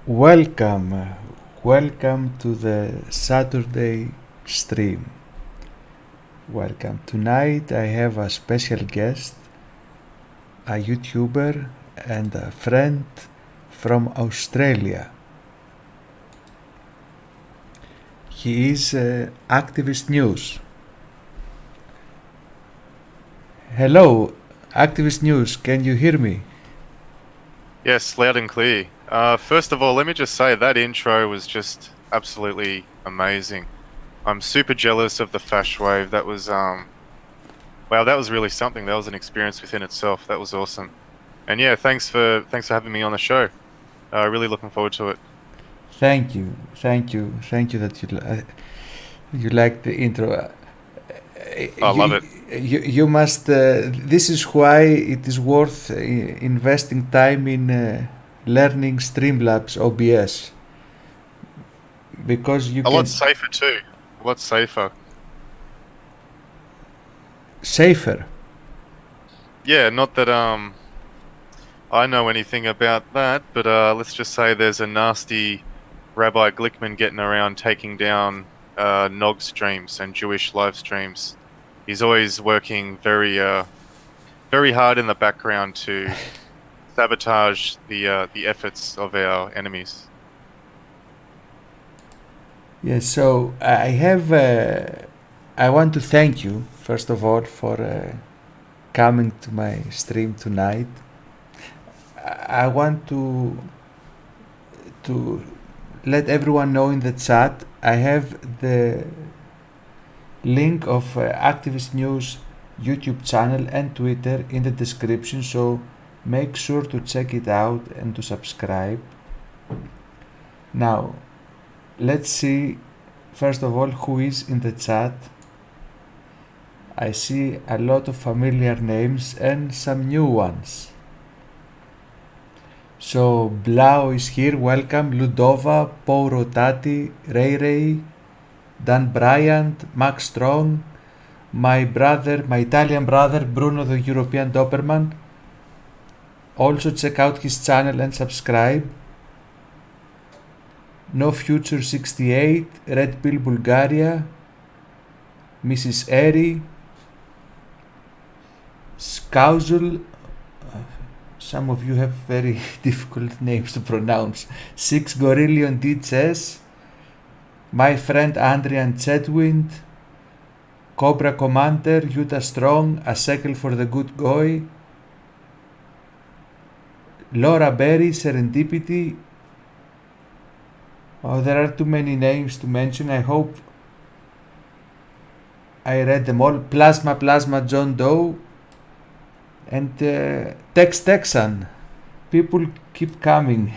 Welcome, welcome to the Saturday stream. Welcome. Tonight I have a special guest, a YouTuber and a friend from Australia. He is Activist News. Hello, Activist News, can you hear me? Yes, loud and clear. First of all, let me just say that intro was just absolutely amazing. I'm super jealous of the Fash Wave. That was wow, that was really something. That was an experience within itself. That was awesome. And yeah, thanks for having me on the show. Really looking forward to it. Thank you that you like the intro. I love You, it. you must. This is why it is worth investing time in learning Streamlabs OBS because you A lot can safer too. A lot safer. safer. Yeah, not that I know anything about that, but let's just say there's a nasty Rabbi Glickman getting around taking down Nog streams and Jewish live streams. He's always working very hard in the background to sabotage the efforts of our enemies. Yes. So I have. I want to thank you first of all for coming to my stream tonight. I want to let everyone know in the chat. I have the link of Activist News YouTube channel and Twitter in the description, so make sure to check it out and to subscribe. Now, let's see first of all who is in the chat. I see a lot of familiar names and some new ones. So Blau is here, welcome. Ludova, Paul Rotati, Ray Ray, Dan Bryant, Max Strong, my brother, my Italian brother Bruno the European Doberman. Also check out his channel and subscribe. No Future 68, Red Pill Bulgaria, Mrs. Eri, Scousel. Some of you have very difficult names to pronounce. Six Gorillion DHS, my friend Andrian Chetwind, Cobra Commander, Utah Strong, A Sekel for the Good Guy, Laura Berry, Serendipity. Oh, there are too many names to mention. I hope I read them all. Plasma John Doe, and Tex Texan. People keep coming.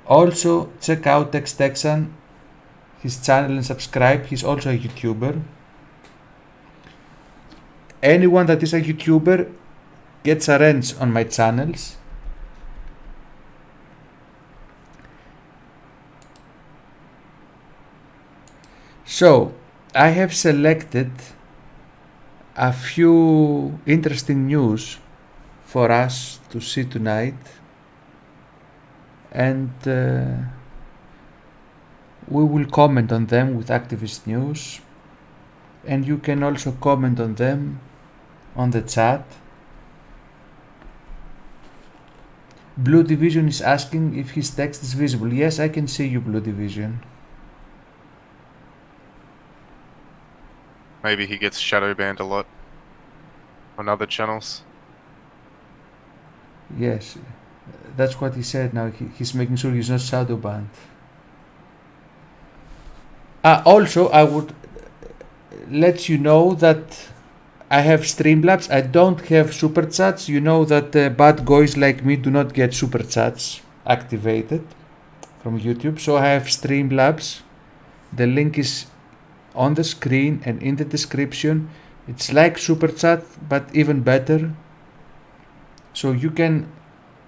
Also, check out Tex Texan, his channel, and subscribe. He's also a YouTuber. Anyone that is a YouTuber gets a wrench on my channels. So, I have selected a few interesting news for us to see tonight, and we will comment on them with Activist News, and you can also comment on them on the chat. Blue Division is asking if his text is visible. Yes, I can see you, Blue Division. Maybe he gets shadow banned a lot on other channels. Yes, that's what he said. Now he's making sure he's not shadow banned. Also, I would let you know that I have Streamlabs. I don't have super chats. You know that bad guys like me do not get super chats activated from YouTube. So I have Streamlabs. The link is on the screen and in the description. It's like super chat, but even better. So you can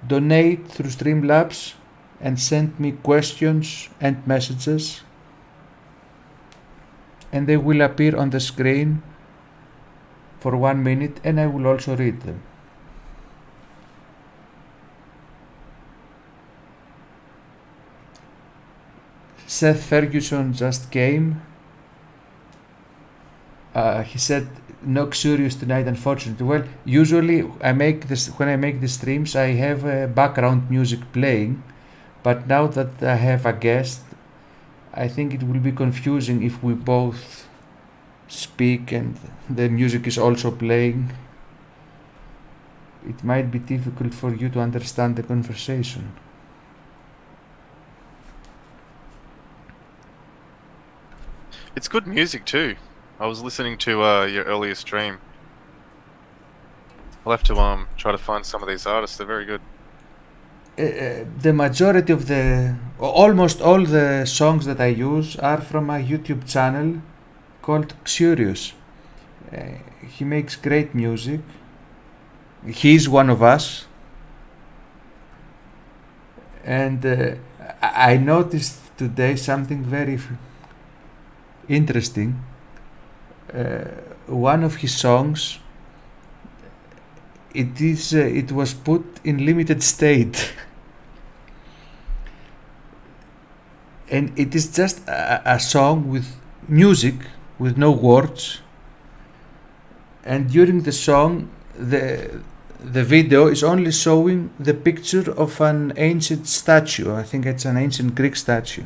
donate through Streamlabs and send me questions and messages, and they will appear on the screen for 1 minute, and I will also read them. Seth Ferguson just came. He said no XURIOUS tonight, unfortunately. Well, usually when I make the streams, I have background music playing, but now that I have a guest, I think it will be confusing if we both speak and the music is also playing. It might be difficult for you to understand the conversation. It's good music too. I was listening to your earlier stream. I'll have to try to find some of these artists. They're very good. The majority of almost all the songs that I use are from a YouTube channel called XURIOUS. He makes great music. He's one of us. And I noticed today something very interesting. One of his songs, it was put in limited state. And it is just a song with music, with no words. And during the song, the video is only showing the picture of an ancient statue. I think it's an ancient Greek statue.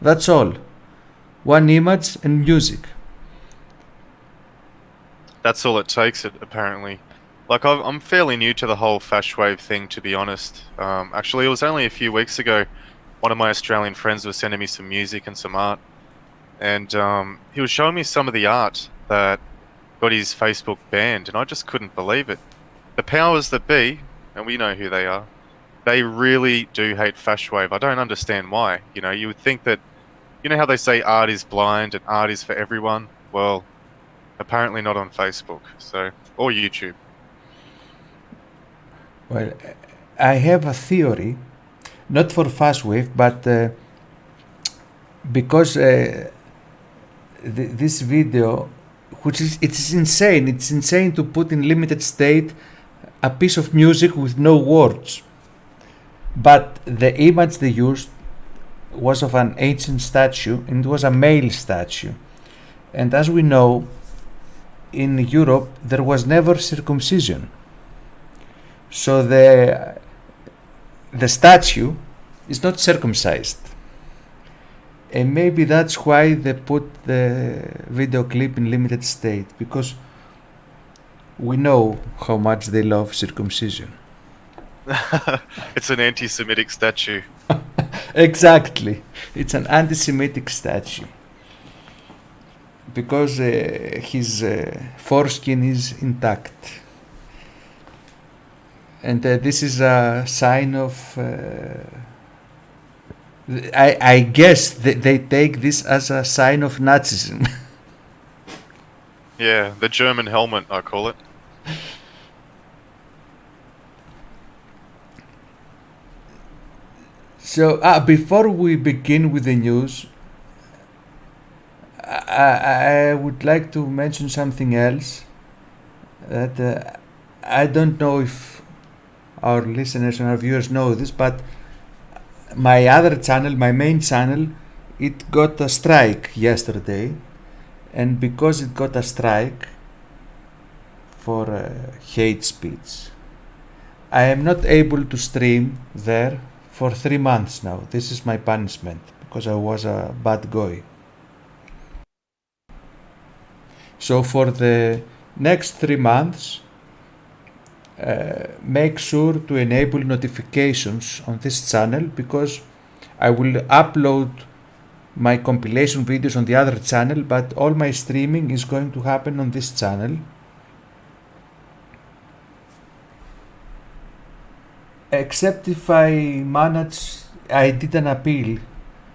That's all. One image and music. That's all it takes, apparently. Like, I'm fairly new to the whole Fash Wave thing, to be honest. Actually, it was only a few weeks ago, one of my Australian friends was sending me some music and some art. And he was showing me some of the art that got his Facebook banned, and I just couldn't believe it. The powers that be, and we know who they are, they really do hate Fash Wave. I don't understand why. You know, you would think that, you know how they say art is blind and art is for everyone? Well, apparently not on Facebook, so, or YouTube. Well, I have a theory, not for Fash Wave, but because this video, it's insane. It's insane to put in limited state a piece of music with no words. But the image they used was of an ancient statue, and it was a male statue. And as we know, in Europe there was never circumcision. So the statue is not circumcised. And maybe that's why they put the video clip in limited state, because we know how much they love circumcision. It's an anti-Semitic statue. Exactly. It's an anti-Semitic statue. Because his foreskin is intact. And this is a sign of... I guess they take this as a sign of Nazism. Yeah, the German helmet, I call it. So before we begin with the news, I would like to mention something else that I don't know if our listeners and our viewers know this, but my other channel, my main channel, it got a strike yesterday, and because it got a strike for hate speech, I am not able to stream there for 3 months now. This is my punishment, because I was a bad guy. So for the next 3 months, make sure to enable notifications on this channel, because I will upload my compilation videos on the other channel, but all my streaming is going to happen on this channel. Except if I did an appeal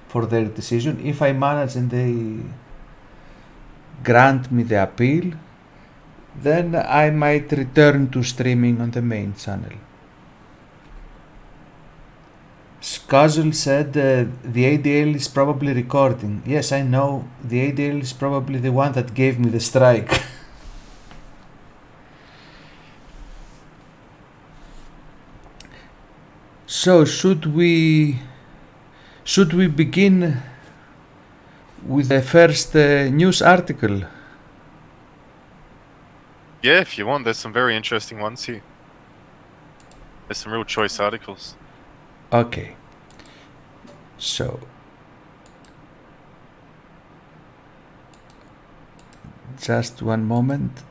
for their decision. If I manage and they grant me the appeal, then I might return to streaming on the main channel. Skazel said the ADL is probably recording. Yes, I know. The ADL is probably the one that gave me the strike. So should we begin with the first news article? Yeah, if you want, there's some very interesting ones here. There's some real choice articles. Okay. So, just one moment.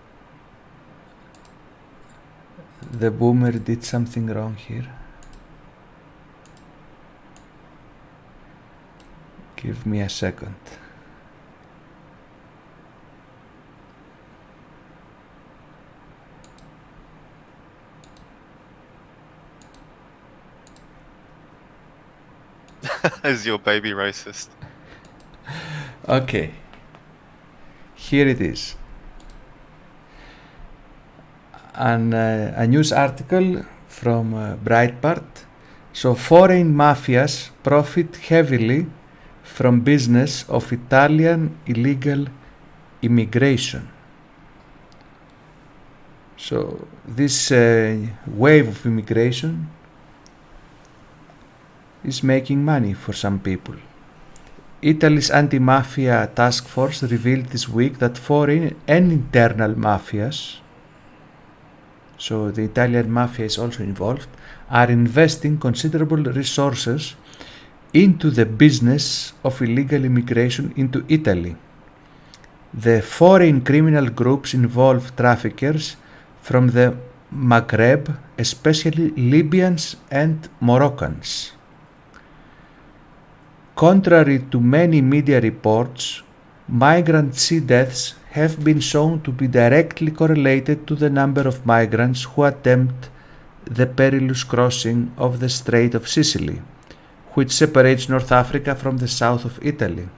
The boomer did something wrong here. Give me a second. Is your baby racist? Okay. Here it is. A news article from Breitbart. So, foreign mafias profit heavily from business of Italian illegal immigration. So, this wave of immigration is making money for some people. Italy's anti-mafia task force revealed this week that foreign and internal mafias, so the Italian mafia is also involved, are investing considerable resources into the business of illegal immigration into Italy. The foreign criminal groups involve traffickers from the Maghreb, especially Libyans and Moroccans. Contrary to many media reports, migrant sea deaths have been shown to be directly correlated to the number of migrants who attempt the perilous crossing of the Strait of Sicily, which separates North Africa from the south of Italy.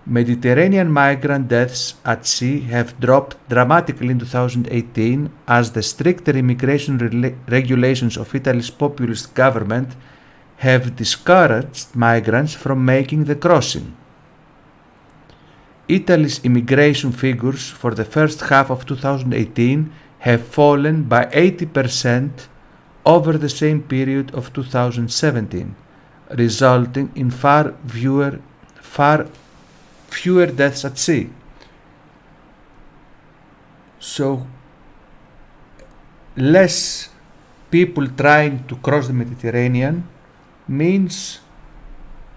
Mediterranean migrant deaths at sea have dropped dramatically in 2018 as the stricter immigration regulations of Italy's populist government have discouraged migrants from making the crossing. Italy's immigration figures for the first half of 2018 have fallen by 80% over the same period of 2017, resulting in far fewer deaths at sea. So, less people trying to cross the Mediterranean means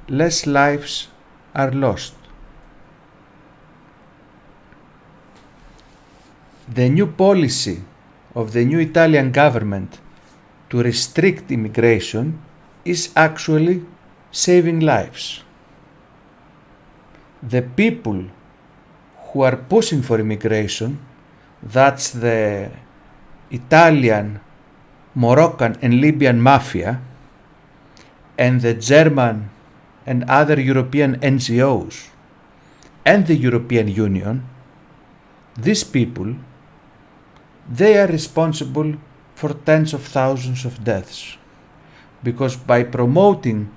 less lives are lost. The new policy of the new Italian government to restrict immigration is actually saving lives. The people who are pushing for immigration, that's the Italian, Moroccan and Libyan mafia, and the German and other European NGOs, and the European Union, these people, they are responsible for tens of thousands of deaths, because by promoting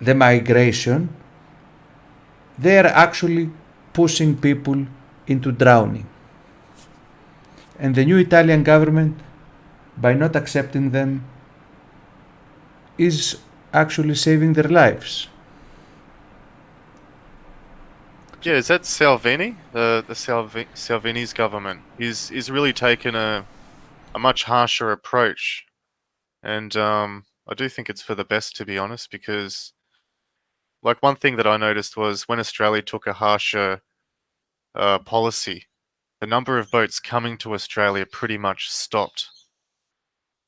the migration, they are actually pushing people into drowning. And the new Italian government, by not accepting them, is actually saving their lives. Yeah, is that Salvini? Salvini's government is really taken a much harsher approach, and I do think it's for the best, to be honest, because like one thing that I noticed was when Australia took a harsher policy, the number of boats coming to Australia pretty much stopped.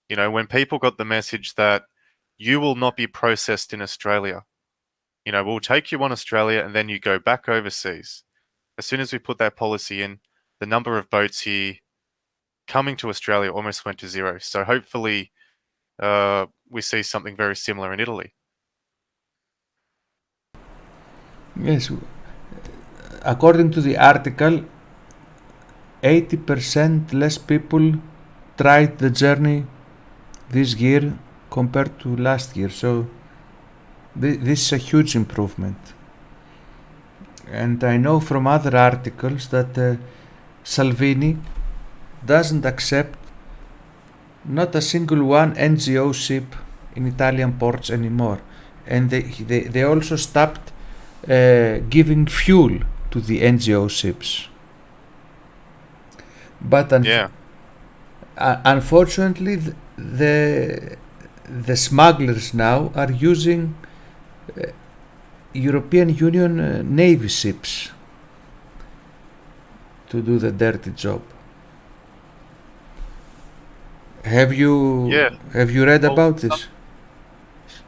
You know, when people got the message that you will not be processed in Australia, you know, we'll take you on Australia and then you go back overseas. As soon as we put that policy in, the number of boats here coming to Australia almost went to zero. So hopefully we see something very similar in Italy. Yes, according to the article, 80% less people tried the journey this year compared to last year. So this is a huge improvement. And I know from other articles that Salvini doesn't accept not a single one NGO ship in Italian ports anymore. and they also stopped giving fuel to the NGO ships. But unfortunately, the smugglers now are using European Union Navy ships to do the dirty job. Have you read about this?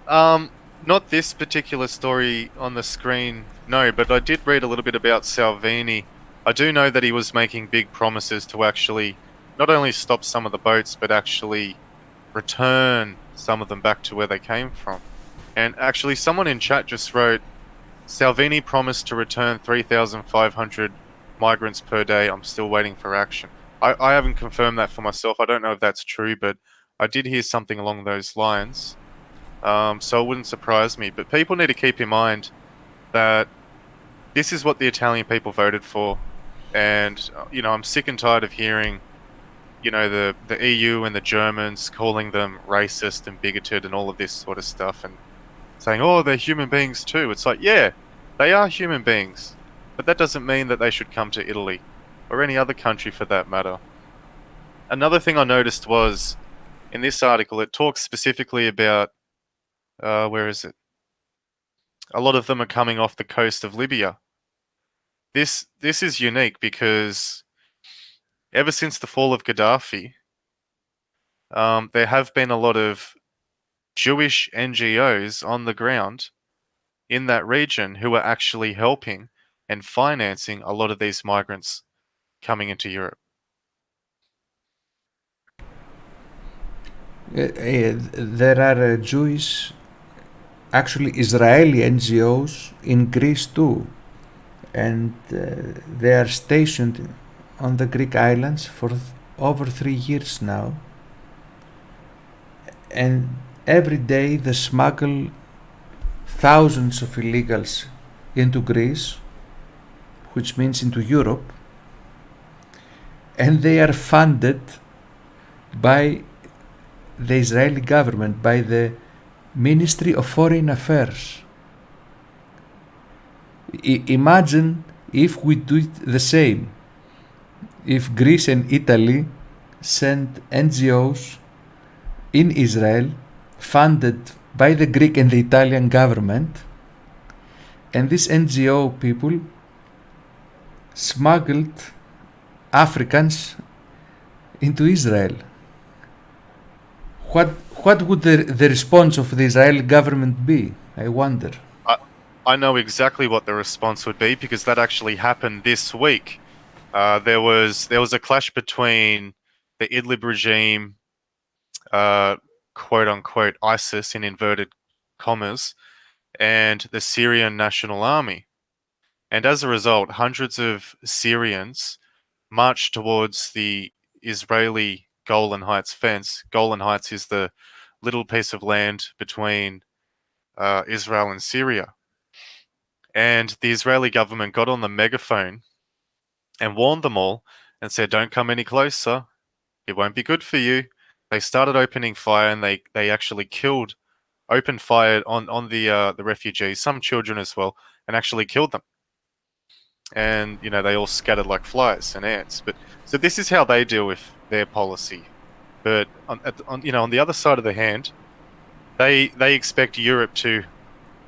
Not this particular story on the screen, no, but I did read a little bit about Salvini. I do know that he was making big promises to actually not only stop some of the boats, but actually return some of them back to where they came from. And actually, someone in chat just wrote, Salvini promised to return 3,500 migrants per day. I'm still waiting for action. I haven't confirmed that for myself. I don't know if that's true, but I did hear something along those lines. So it wouldn't surprise me. But people need to keep in mind that this is what the Italian people voted for. And, I'm sick and tired of hearing, the EU and the Germans calling them racist and bigoted and all of this sort of stuff and saying, oh, they're human beings too. It's like, yeah, they are human beings. But that doesn't mean that they should come to Italy or any other country for that matter. Another thing I noticed was in this article, it talks specifically about where is it? A lot of them are coming off the coast of Libya. This is unique because ever since the fall of Gaddafi, there have been a lot of Jewish NGOs on the ground in that region who are actually helping and financing a lot of these migrants coming into Europe. There are Jewish, actually Israeli NGOs in Greece too, and they are stationed on the Greek islands for over 3 years now, and every day they smuggle thousands of illegals into Greece, which means into Europe, and they are funded by the Israeli government, by the Ministry of Foreign Affairs. Imagine if we do it the same. If Greece and Italy send NGOs in Israel funded by the Greek and the Italian government, and these NGO people smuggled Africans into Israel. What would the response of the Israeli government be? I wonder. I know exactly what the response would be because that actually happened this week. There was a clash between the Idlib regime, quote unquote ISIS in inverted commas, and the Syrian National Army. And as a result, hundreds of Syrians marched towards the Israeli Golan Heights fence. Golan Heights is the little piece of land between Israel and Syria. And the Israeli government got on the megaphone and warned them all and said, don't come any closer. It won't be good for you. They started opening fire and they actually opened fire on the refugees, some children as well, and actually killed them. And, they all scattered like flies and ants. But so this is how they deal with their policy. But on the other side of the hand, they expect Europe to,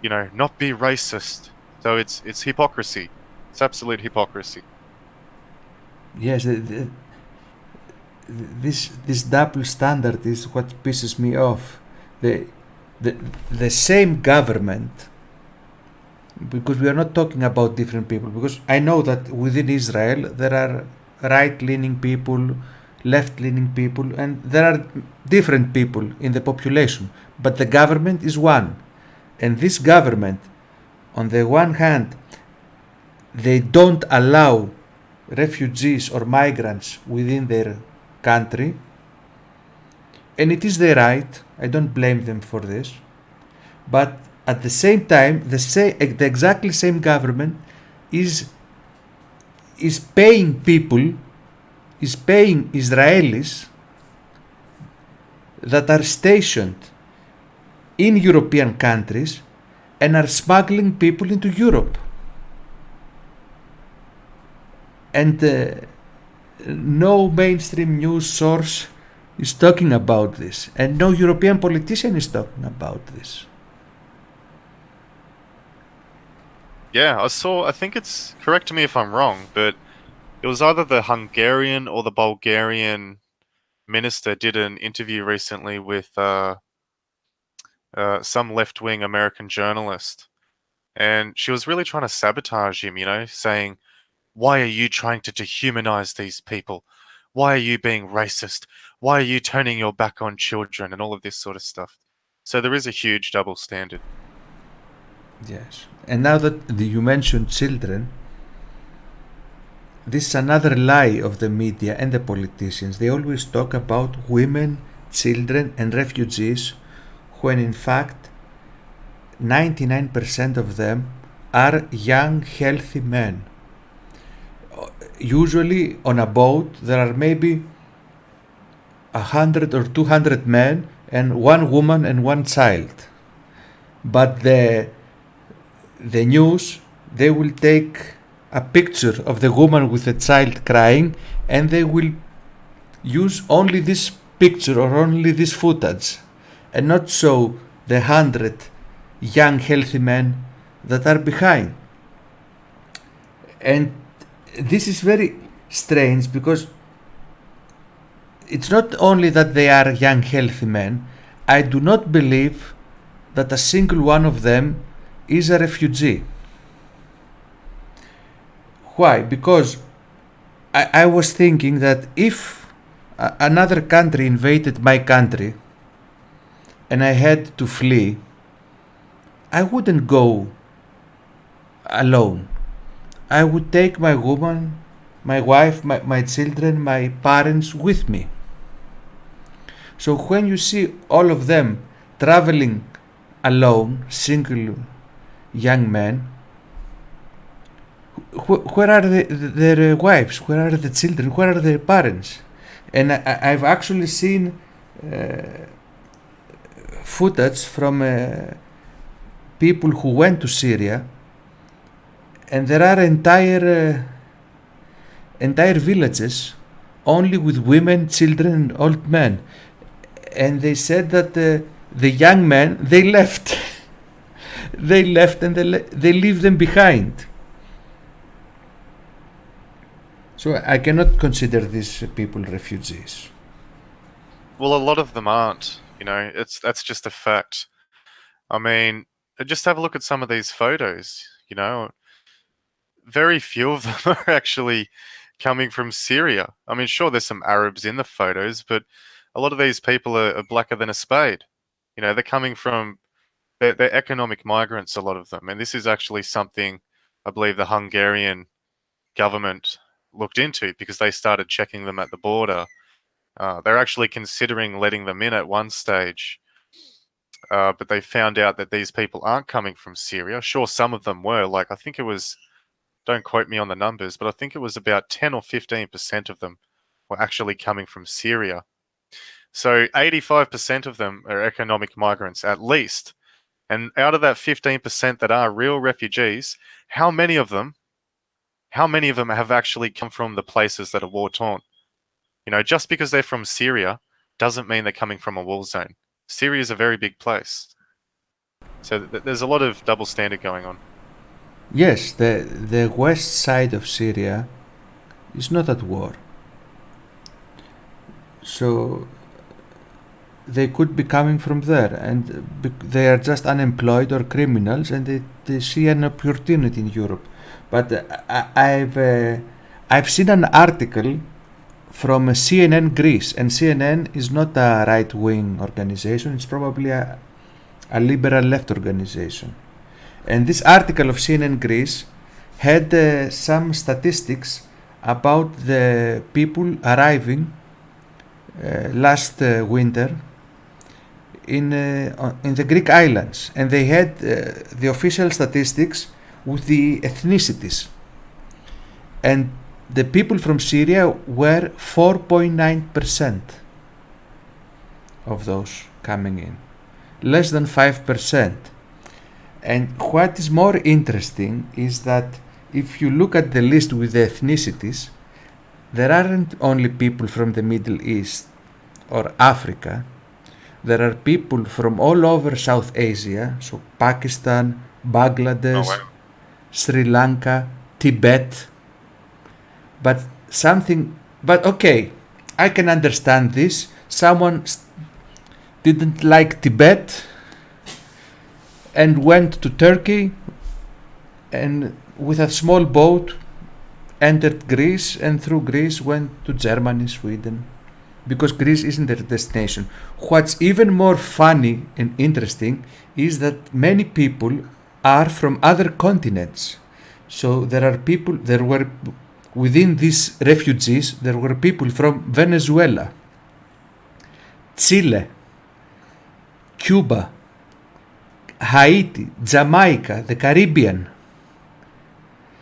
not be racist. So it's hypocrisy. It's absolute hypocrisy. Yes, this double standard is what pisses me off. The same government, because we are not talking about different people, because I know that within Israel there are right-leaning people, left-leaning people, and there are different people in the population, but the government is one. And this government, on the one hand, they don't allow refugees or migrants within their country, and it is their right. I don't blame them for this, but at the same time, the exactly same government is paying people, is paying Israelis that are stationed in European countries and are smuggling people into Europe. And no mainstream news source is talking about this, and no European politician is talking about this. Yeah, I think it's, correct me if I'm wrong, but it was either the Hungarian or the Bulgarian minister did an interview recently with some left-wing American journalist, and she was really trying to sabotage him, saying, "Why are you trying to dehumanize these people? Why are you being racist? Why are you turning your back on children?" and all of this sort of stuff. So there is a huge double standard. Yes. And now that you mentioned children, this is another lie of the media and the politicians. They always talk about women, children, and refugees, when in fact 99% of them are young, healthy men. Usually on a boat there are maybe 100 or 200 men and one woman and one child. But the news, they will take a picture of the woman with the child crying, and they will use only this picture or only this footage, and not show the 100 young healthy men that are behind. And this is very strange, because it's not only that they are young healthy men. I do not believe that a single one of them is a refugee. Why? Because I was thinking that if another country invaded my country and I had to flee, I wouldn't go alone. I would take my woman, my wife, my children, my parents with me. So when you see all of them traveling alone, single young men, where are their wives? Where are the children? Where are their parents? And I've actually seen footage from people who went to Syria, and there are entire villages only with women, children, and old men. And they said that the young men, they left. They left, and they leave them behind. So I cannot consider these people refugees. Well, a lot of them aren't. That's just a fact. I mean, just have a look at some of these photos. Very few of them are actually coming from Syria. I mean, sure, there's some Arabs in the photos, but a lot of these people are blacker than a spade. They're coming from, they're economic migrants, a lot of them. And this is actually something I believe the Hungarian government looked into, because they started checking them at the border. They're actually considering letting them in at one stage, but they found out that these people aren't coming from Syria. Sure, some of them were, like I think it was, don't quote me on the numbers, but I think it was about 10 or 15% of them were actually coming from Syria. So 85% of them are economic migrants at least. And out of that 15% that are real refugees, how many of them have actually come from the places that are war-torn? Just because they're from Syria doesn't mean they're coming from a war zone. Syria is a very big place. So there's a lot of double standard going on. Yes, the west side of Syria is not at war. So they could be coming from there, and they are just unemployed or criminals, and they see an opportunity in Europe. But I've seen an article from CNN Greece, and CNN is not a right-wing organization, it's probably a liberal left organization. And this article of CNN Greece had some statistics about the people arriving last winter in the Greek islands, and they had the official statistics with the ethnicities, and the people from Syria were 4.9% of those coming in, less than 5%. And what is more interesting is that if you look at the list with the ethnicities, there aren't only people from the Middle East or Africa. There are people from all over South Asia, so Pakistan, Bangladesh, Oh, wow. Sri Lanka, Tibet. But okay, I can understand this. Someone didn't like Tibet and went to Turkey and with a small boat entered Greece and through Greece went to Germany, Sweden, because Greece isn't their destination. What's even more funny and interesting is that many people are from other continents. So there were within these refugees, there were people from Venezuela, Chile, Cuba, Haiti, Jamaica, the Caribbean.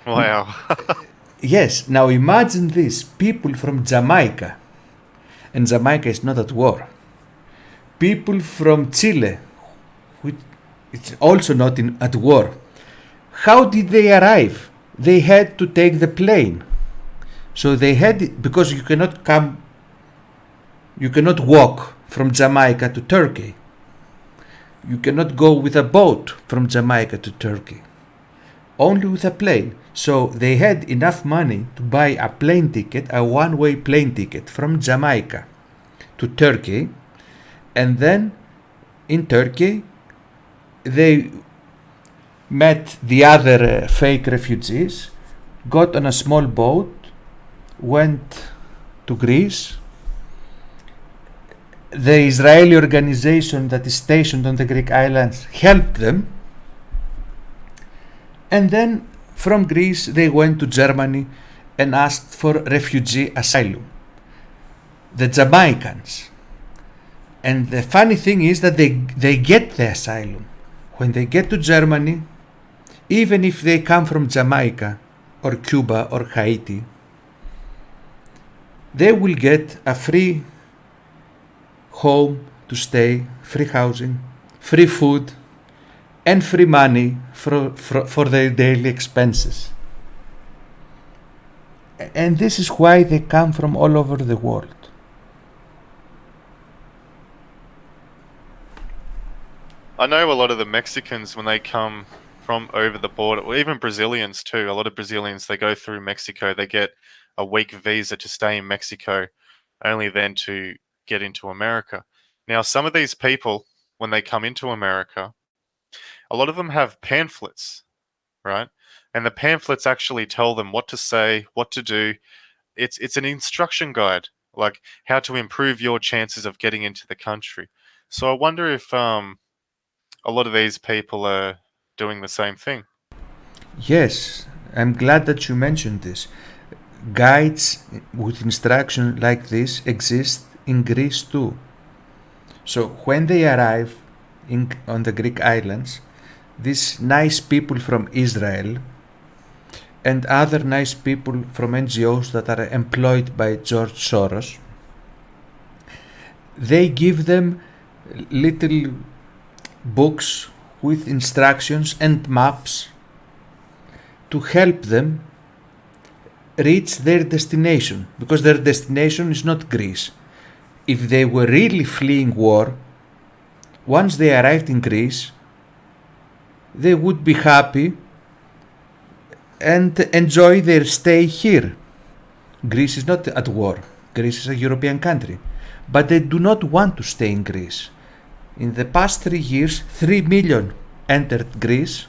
Wow. Yes, now imagine this, people from Jamaica, and Jamaica is not at war. People from Chile, which it's also not at war. How did they arrive? They had to take the plane. So they had, because you cannot walk from Jamaica to Turkey. You cannot go with a boat from Jamaica to Turkey. Only with a plane. So they had enough money to buy a plane ticket, a one-way plane ticket from Jamaica to Turkey. And then in Turkey, they met the other fake refugees, got on a small boat, went to Greece. The Israeli organization that is stationed on the Greek islands helped them. And then from Greece they went to Germany and asked for refugee asylum. The Jamaicans. And the funny thing is that they get the asylum. When they get to Germany, even if they come from Jamaica or Cuba or Haiti, they will get a free home to stay, free housing, free food, and free money for their daily expenses. And this is why they come from all over the world. I know a lot of the Mexicans, when they come from over the border, or even Brazilians too, a lot of Brazilians, they go through Mexico, they get a week visa to stay in Mexico, only then to get into America. Now, some of these people, when they come into America, a lot of them have pamphlets, right? And the pamphlets actually tell them what to say, what to do. It's an instruction guide, like how to improve your chances of getting into the country. So I wonder if a lot of these people are doing the same thing. Yes, I'm glad that you mentioned this. Guides with instruction like this exist in Greece too. So when they arrive on the Greek islands, these nice people from Israel and other nice people from NGOs that are employed by George Soros, they give them little books with instructions and maps to help them reach their destination, because their destination is not Greece. If they were really fleeing war, once they arrived in Greece, they would be happy and enjoy their stay here. Greece is not at war. Greece is a European country. But they do not want to stay in Greece. In the past 3 years, 3 million entered Greece.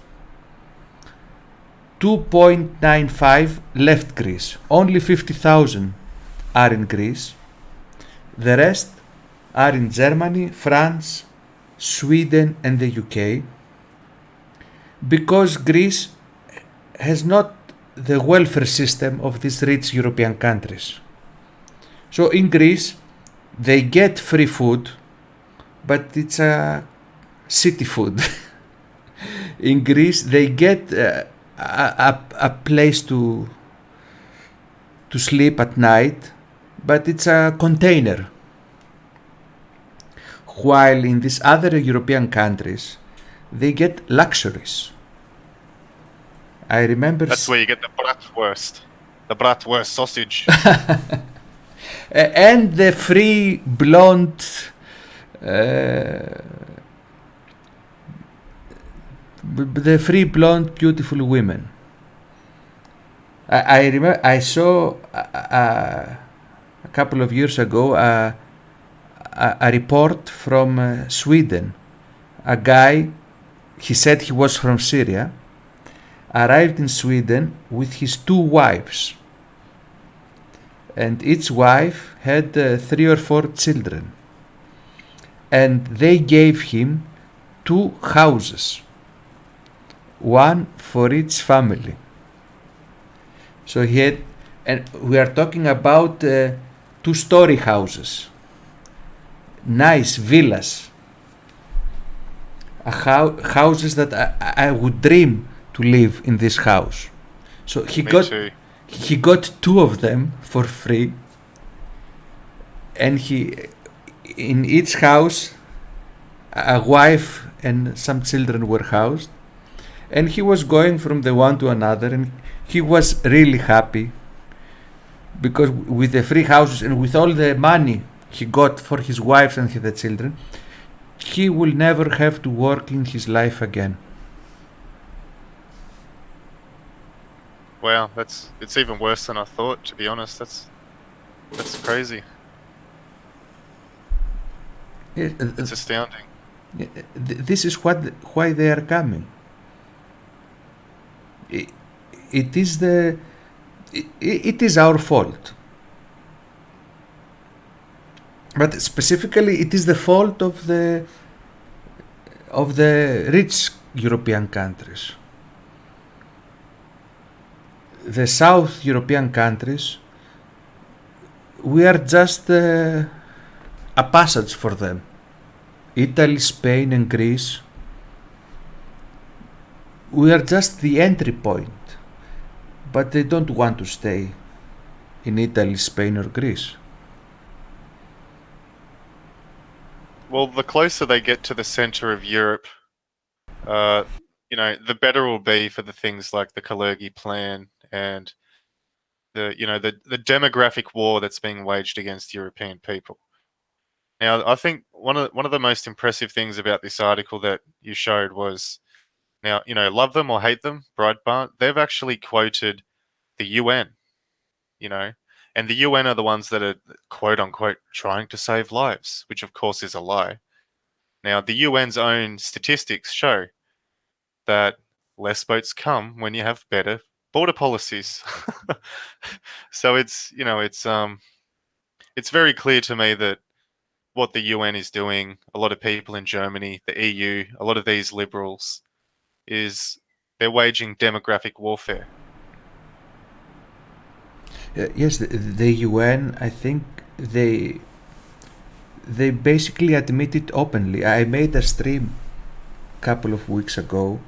2.95 left Greece. Only 50,000 are in Greece. The rest are in Germany, France, Sweden, and the UK. Because Greece has not the welfare system of these rich European countries. So in Greece, they get free food, but it's a city food. In Greece, they get a place to sleep at night, but it's a container. While in these other European countries, they get luxuries. I remember. That's where you get the bratwurst. The bratwurst sausage. And the free blonde. The free blonde beautiful women. I remember I saw a couple of years ago a report from Sweden. A guy, he said he was from Syria, arrived in Sweden with his 2 wives, and each wife had 3 or 4 children, and they gave him 2 houses, one for each family. So he had, and we are talking about 2-story houses, nice villas, houses that I would dream to live in this house. So he got 2 of them for free, and in each house a wife and some children were housed, and he was going from the one to another, and he was really happy because with the free houses and with all the money he got for his wives and the children, he will never have to work in his life again. Wow, it's even worse than I thought, to be honest. That's crazy. It's astounding. This is why they are coming. It is our fault, but specifically it is the fault of the rich European countries. The South European countries, we are just a passage for them. Italy, Spain and Greece, we are just the entry point, but they don't want to stay in Italy, Spain or Greece. Well, the closer they get to the center of Europe, the better it will be for the things like the Kalergi Plan and the demographic war that's being waged against European people. Now, I think one of the most impressive things about this article that you showed was, now, love them or hate them, Breitbart, they've actually quoted the UN, and the UN are the ones that are, quote unquote, trying to save lives, which of course is a lie. Now, the UN's own statistics show that less boats come when you have better border policies. So it's very clear to me that what the UN is doing, a lot of people in Germany, the EU, a lot of these liberals, is they're waging demographic warfare. Yes, the UN, I think they basically admit it openly. I made a stream a couple of weeks ago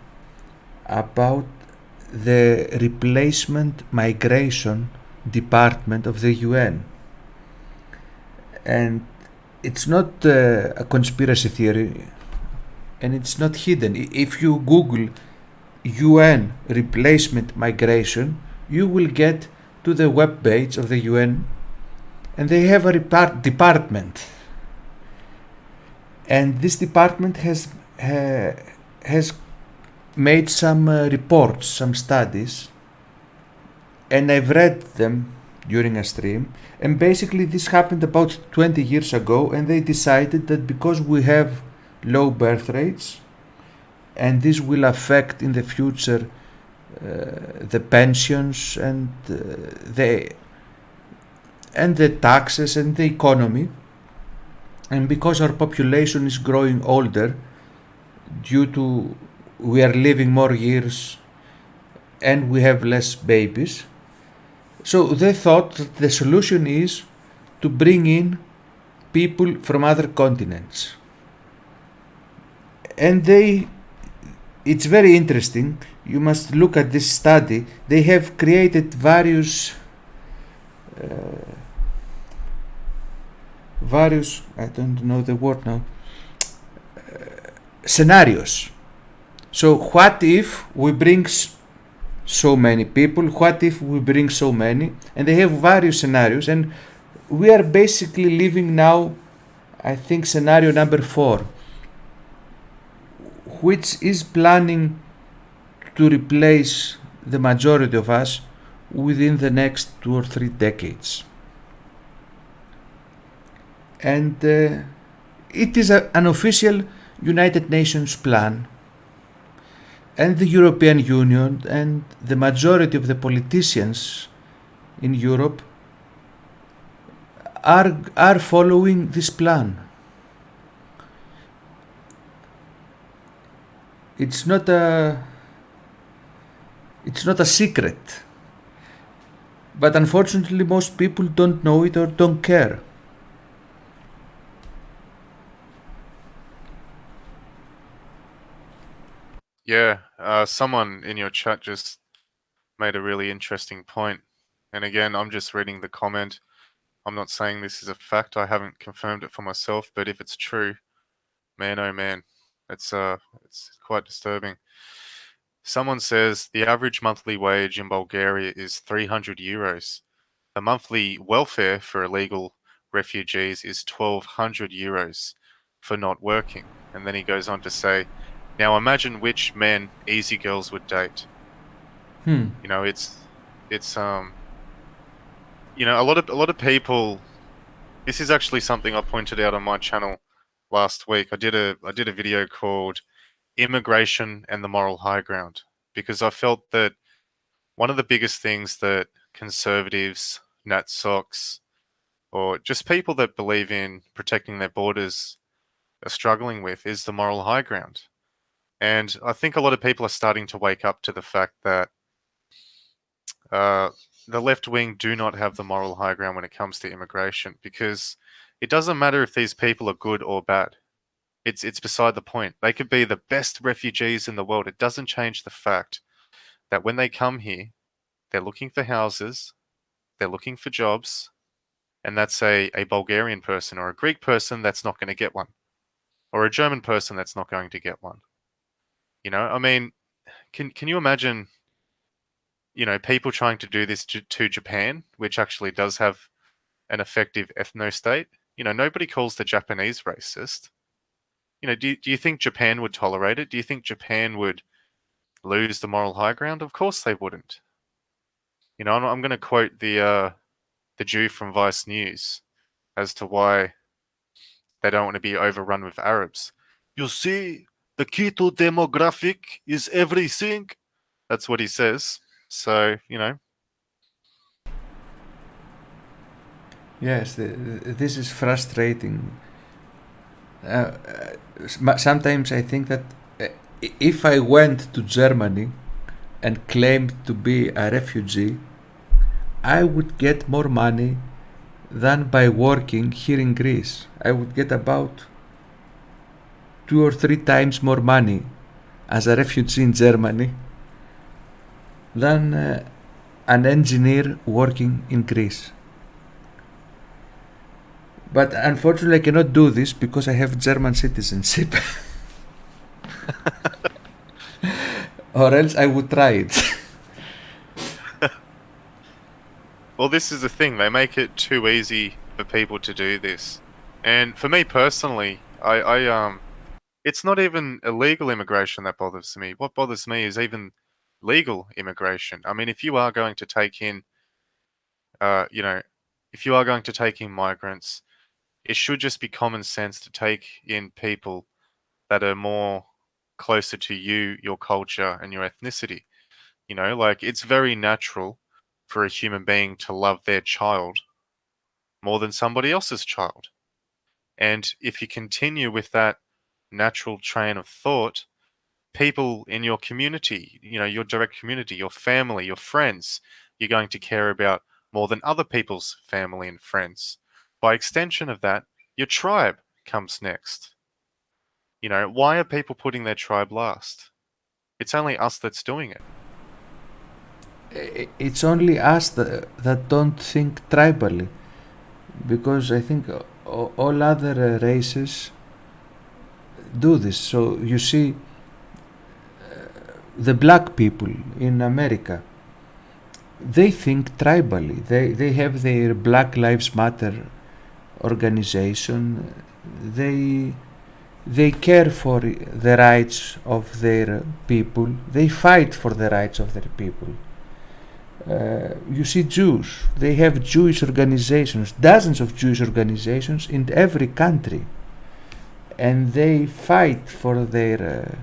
about the replacement migration department of the UN, and it's not a conspiracy theory, and it's not hidden. If you Google UN replacement migration, you will get to the web page of the UN, and they have a department, and this department has made some reports, some studies, and I've read them during a stream. And basically this happened about 20 years ago, and they decided that because we have low birth rates and this will affect in the future the pensions and the taxes and the economy, and because our population is growing older due to we are living more years and we have less babies, so they thought that the solution is to bring in people from other continents. And it's very interesting. You must look at this study. They have created various I don't know the word now, scenarios So what if we bring so many people? What if we bring so many? And they have various scenarios, and we are basically living now, I think, scenario number 4, which is planning to replace the majority of us within the next 2 or 3 decades. And it is an official United Nations plan, and the European Union and the majority of the politicians in Europe are following this plan. It's not a secret, but unfortunately most people don't know it or don't care. Yeah, someone in your chat just made a really interesting point. And again, I'm just reading the comment. I'm not saying this is a fact. I haven't confirmed it for myself, but if it's true, man, oh man, it's quite disturbing. Someone says the average monthly wage in Bulgaria is 300 euros. The monthly welfare for illegal refugees is 1,200 euros for not working. And then he goes on to say, now imagine which men easy girls would date. You know, it's you know, a lot of people. This is actually something I pointed out on my channel last week. I did a video called "Immigration and the Moral High Ground" because I felt that one of the biggest things that conservatives, NatSocs, or just people that believe in protecting their borders are struggling with is the moral high ground. And I think a lot of people are starting to wake up to the fact that the left wing do not have the moral high ground when it comes to immigration, because it doesn't matter if these people are good or bad. It's beside the point. They could be the best refugees in the world. It doesn't change the fact that when they come here, they're looking for houses, they're looking for jobs, and that's a Bulgarian person or a Greek person that's not going to get one, or a German person that's not going to get one. You know, I mean, can you imagine, you know, people trying to do this to Japan, which actually does have an effective ethno-state? You know, nobody calls the Japanese racist. You know, do you think Japan would tolerate it? Do you think Japan would lose the moral high ground? Of course they wouldn't. You know, I'm going to quote the Jew from Vice News as to why they don't want to be overrun with Arabs. You see, the key to demographic is everything. That's what he says. So, you know. Yes, this is frustrating. Sometimes I think that if I went to Germany and claimed to be a refugee, I would get more money than by working here in Greece. I would get about 2 or 3 times more money as a refugee in Germany than an engineer working in Greece. But unfortunately, I cannot do this because I have German citizenship. Or else I would try it. Well, this is the thing. They make it too easy for people to do this. And for me personally, it's not even illegal immigration that bothers me. What bothers me is even legal immigration. I mean, if you are going to take in, you know, if you are going to take in migrants, it should just be common sense to take in people that are more closer to you, your culture, and your ethnicity. You know, like it's very natural for a human being to love their child more than somebody else's child. And if you continue with that natural train of thought, people in your community, you know, your direct community, your family, your friends, you're going to care about more than other people's family and friends. By extension of that, your tribe comes next. You know, why are people putting their tribe last? It's only us that's doing it. It's only us that don't think tribally, because I think all other races do this. So you see, the black people in America, they think tribally. They have their Black Lives Matter organization. They they care for the rights of their people. They fight for the rights of their people. You see Jews, they have Jewish organizations, dozens of Jewish organizations in every country, and they fight for their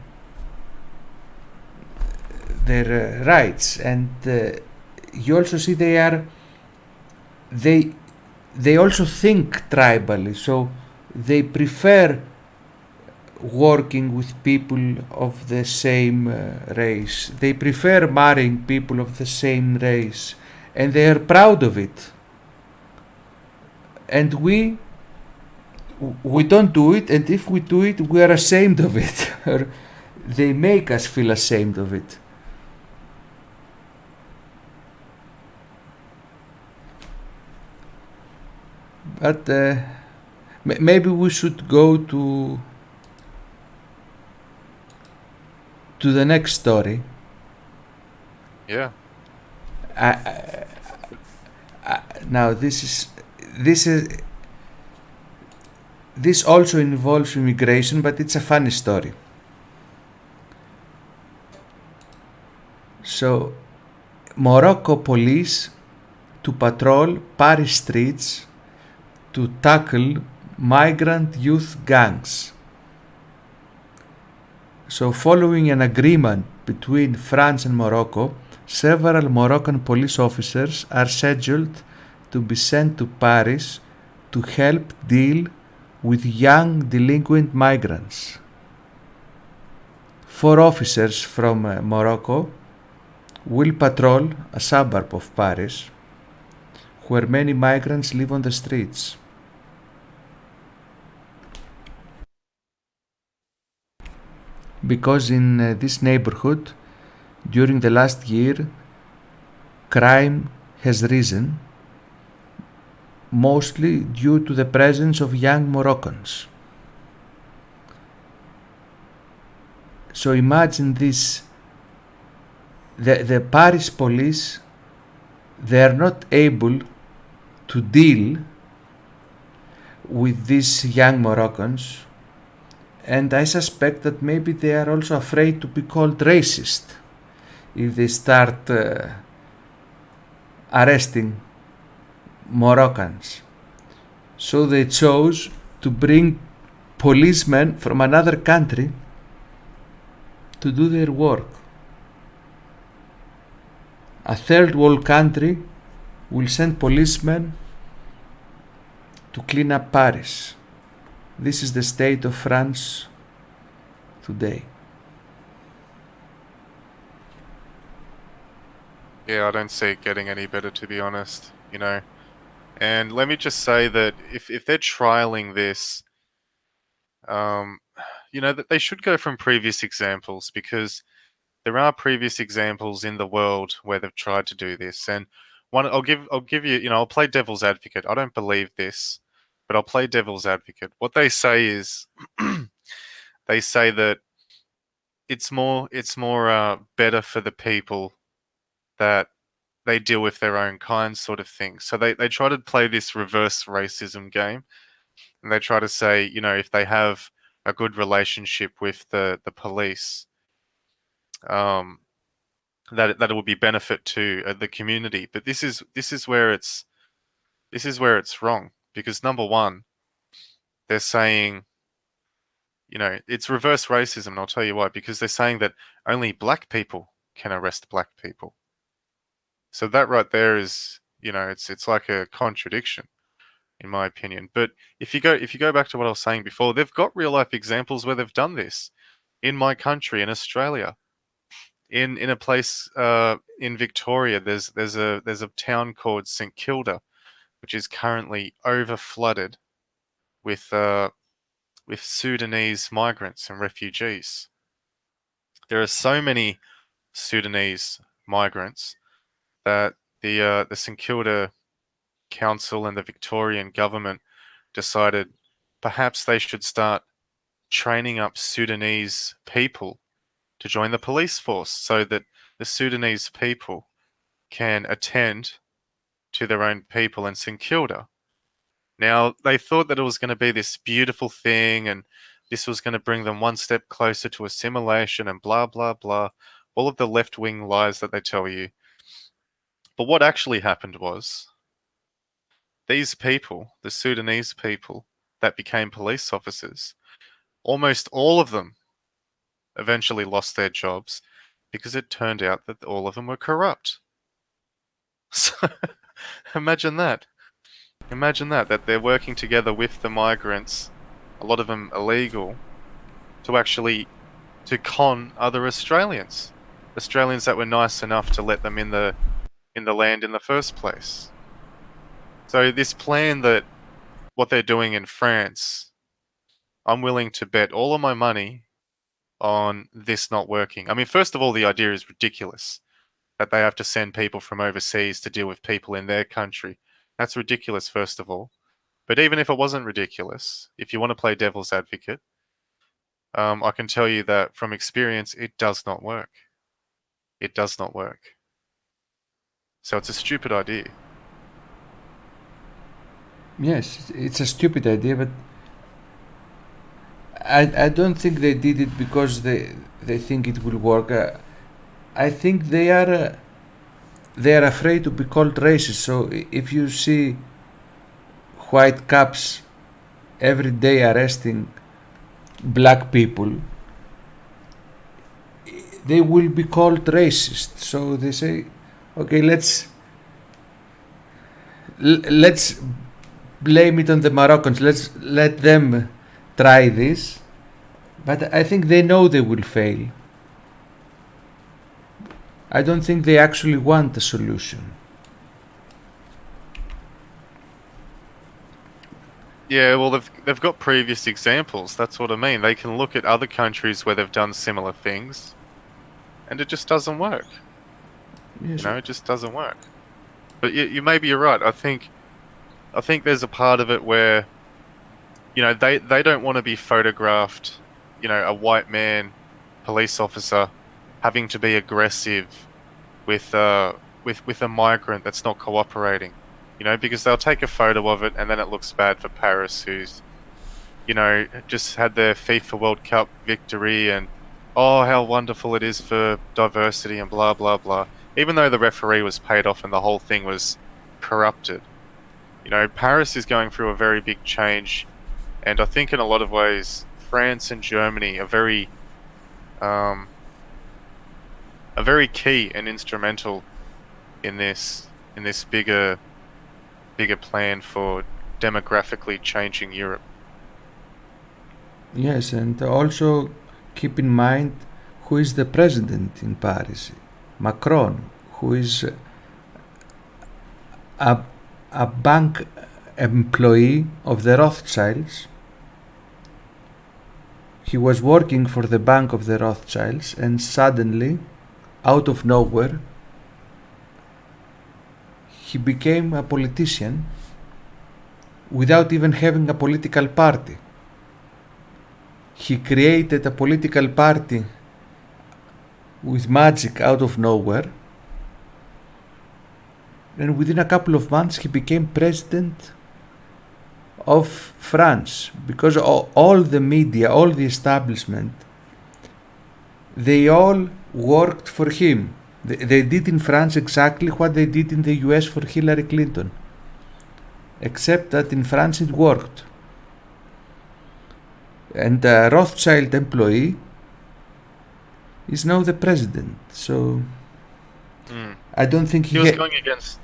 rights. And you also see they they also think tribally, so they prefer working with people of the same race. They prefer marrying people of the same race, and they are proud of it. And we don't do it, and if we do it, we are ashamed of it. Or they make us feel ashamed of it. But maybe we should go to the next story. Yeah. Now this also involves immigration, but it's a funny story. So, Morocco police to patrol Paris streets to tackle migrant youth gangs. So, following an agreement between France and Morocco, several Moroccan police officers are scheduled to be sent to Paris to help deal with young delinquent migrants. 4 officers from Morocco will patrol a suburb of Paris where many migrants live on the streets. Because in this neighborhood, during the last year, crime has risen, mostly due to the presence of young Moroccans. So imagine this, the Paris police, they are not able to deal with these young Moroccans, and I suspect that maybe they are also afraid to be called racist if they start arresting Moroccans. So they chose to bring policemen from another country to do their work. A third world country will send policemen to clean up Paris. This is the state of France today. Yeah, I don't see it getting any better, to be honest, you know. And let me just say that if they're trialing this, you know, that they should go from previous examples, because there are previous examples in the world where they've tried to do this. And one, I'll give you, you know, I'll play devil's advocate. I don't believe this, but I'll play devil's advocate. What they say is, they say that it's more better for the people that they deal with their own kind, sort of thing. So they try to play this reverse racism game, and they try to say, you know, if they have a good relationship with the police, um, that it will be benefit to the community. But this is where it's wrong, because number one, they're saying, you know, it's reverse racism, and I'll tell you why. Because they're saying that only black people can arrest black people. So that right there is, you know, it's like a contradiction, in my opinion. But if you go back to what I was saying before, they've got real life examples where they've done this in my country, in Australia, in a place in Victoria. There's a town called St Kilda, which is currently over flooded with Sudanese migrants and refugees. There are so many Sudanese migrants that the St Kilda Council and the Victorian government decided perhaps they should start training up Sudanese people to join the police force so that the Sudanese people can attend to their own people in St Kilda. Now, they thought that it was going to be this beautiful thing and this was going to bring them one step closer to assimilation and blah, blah, blah. All of the left wing lies that they tell you. But what actually happened was these people, the Sudanese people that became police officers, almost all of them eventually lost their jobs because it turned out that all of them were corrupt. So imagine that. Imagine that they're working together with the migrants, a lot of them illegal, to con other Australians. Australians that were nice enough to let them in the land in the first place. So this plan that what they're doing in France, I'm willing to bet all of my money on this not working. I mean, first of all, the idea is ridiculous that they have to send people from overseas to deal with people in their country. That's ridiculous, first of all. But even if it wasn't ridiculous, if you want to play devil's advocate, I can tell you that from experience, it does not work. It does not work. So it's a stupid idea. Yes, it's a stupid idea, but I don't think they did it because they think it will work. I think they are afraid to be called racist. So if you see white cops every day arresting black people, they will be called racist. So they say, okay, let's blame it on the Moroccans. Let's let them try this. But I think they know they will fail. I don't think they actually want a solution. Yeah, well, they've got previous examples. That's what I mean. They can look at other countries where they've done similar things, and it just doesn't work. Yes. It just doesn't work. But you maybe you're right. I think there's a part of it where, they don't want to be photographed, a white man, police officer, having to be aggressive with a migrant that's not cooperating. Because they'll take a photo of it and then it looks bad for Paris, who's, just had their FIFA World Cup victory and, oh, how wonderful it is for diversity and blah, blah, blah. Even though the referee was paid off and the whole thing was corrupted. Paris is going through a very big change, and I think in a lot of ways, France and Germany are very key and instrumental in this bigger plan for demographically changing Europe. Yes, and also keep in mind who is the president in Paris. Macron, who is a bank employee of the Rothschilds. He was working for the bank of the Rothschilds, and suddenly, out of nowhere, he became a politician without even having a political party. He created a political party with magic out of nowhere, and within a couple of months he became president of France, because all the media, all the establishment, they all worked for him. They did in France exactly what they did in the US for Hillary Clinton, except that in France it worked. And a Rothschild employee is now the president. So I don't think he was going against.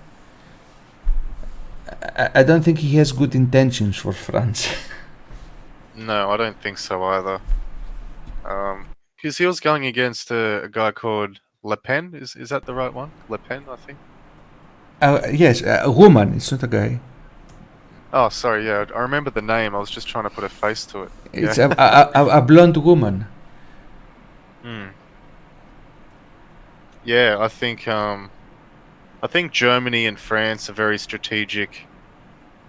I don't think he has good intentions for France. No, I don't think so either. Because he was going against a guy called Le Pen. Is that the right one? Le Pen, I think. Yes, a woman. It's not a guy. Oh, sorry. Yeah, I remember the name. I was just trying to put a face to it. It's a blonde woman. Yeah, I think Germany and France are very strategic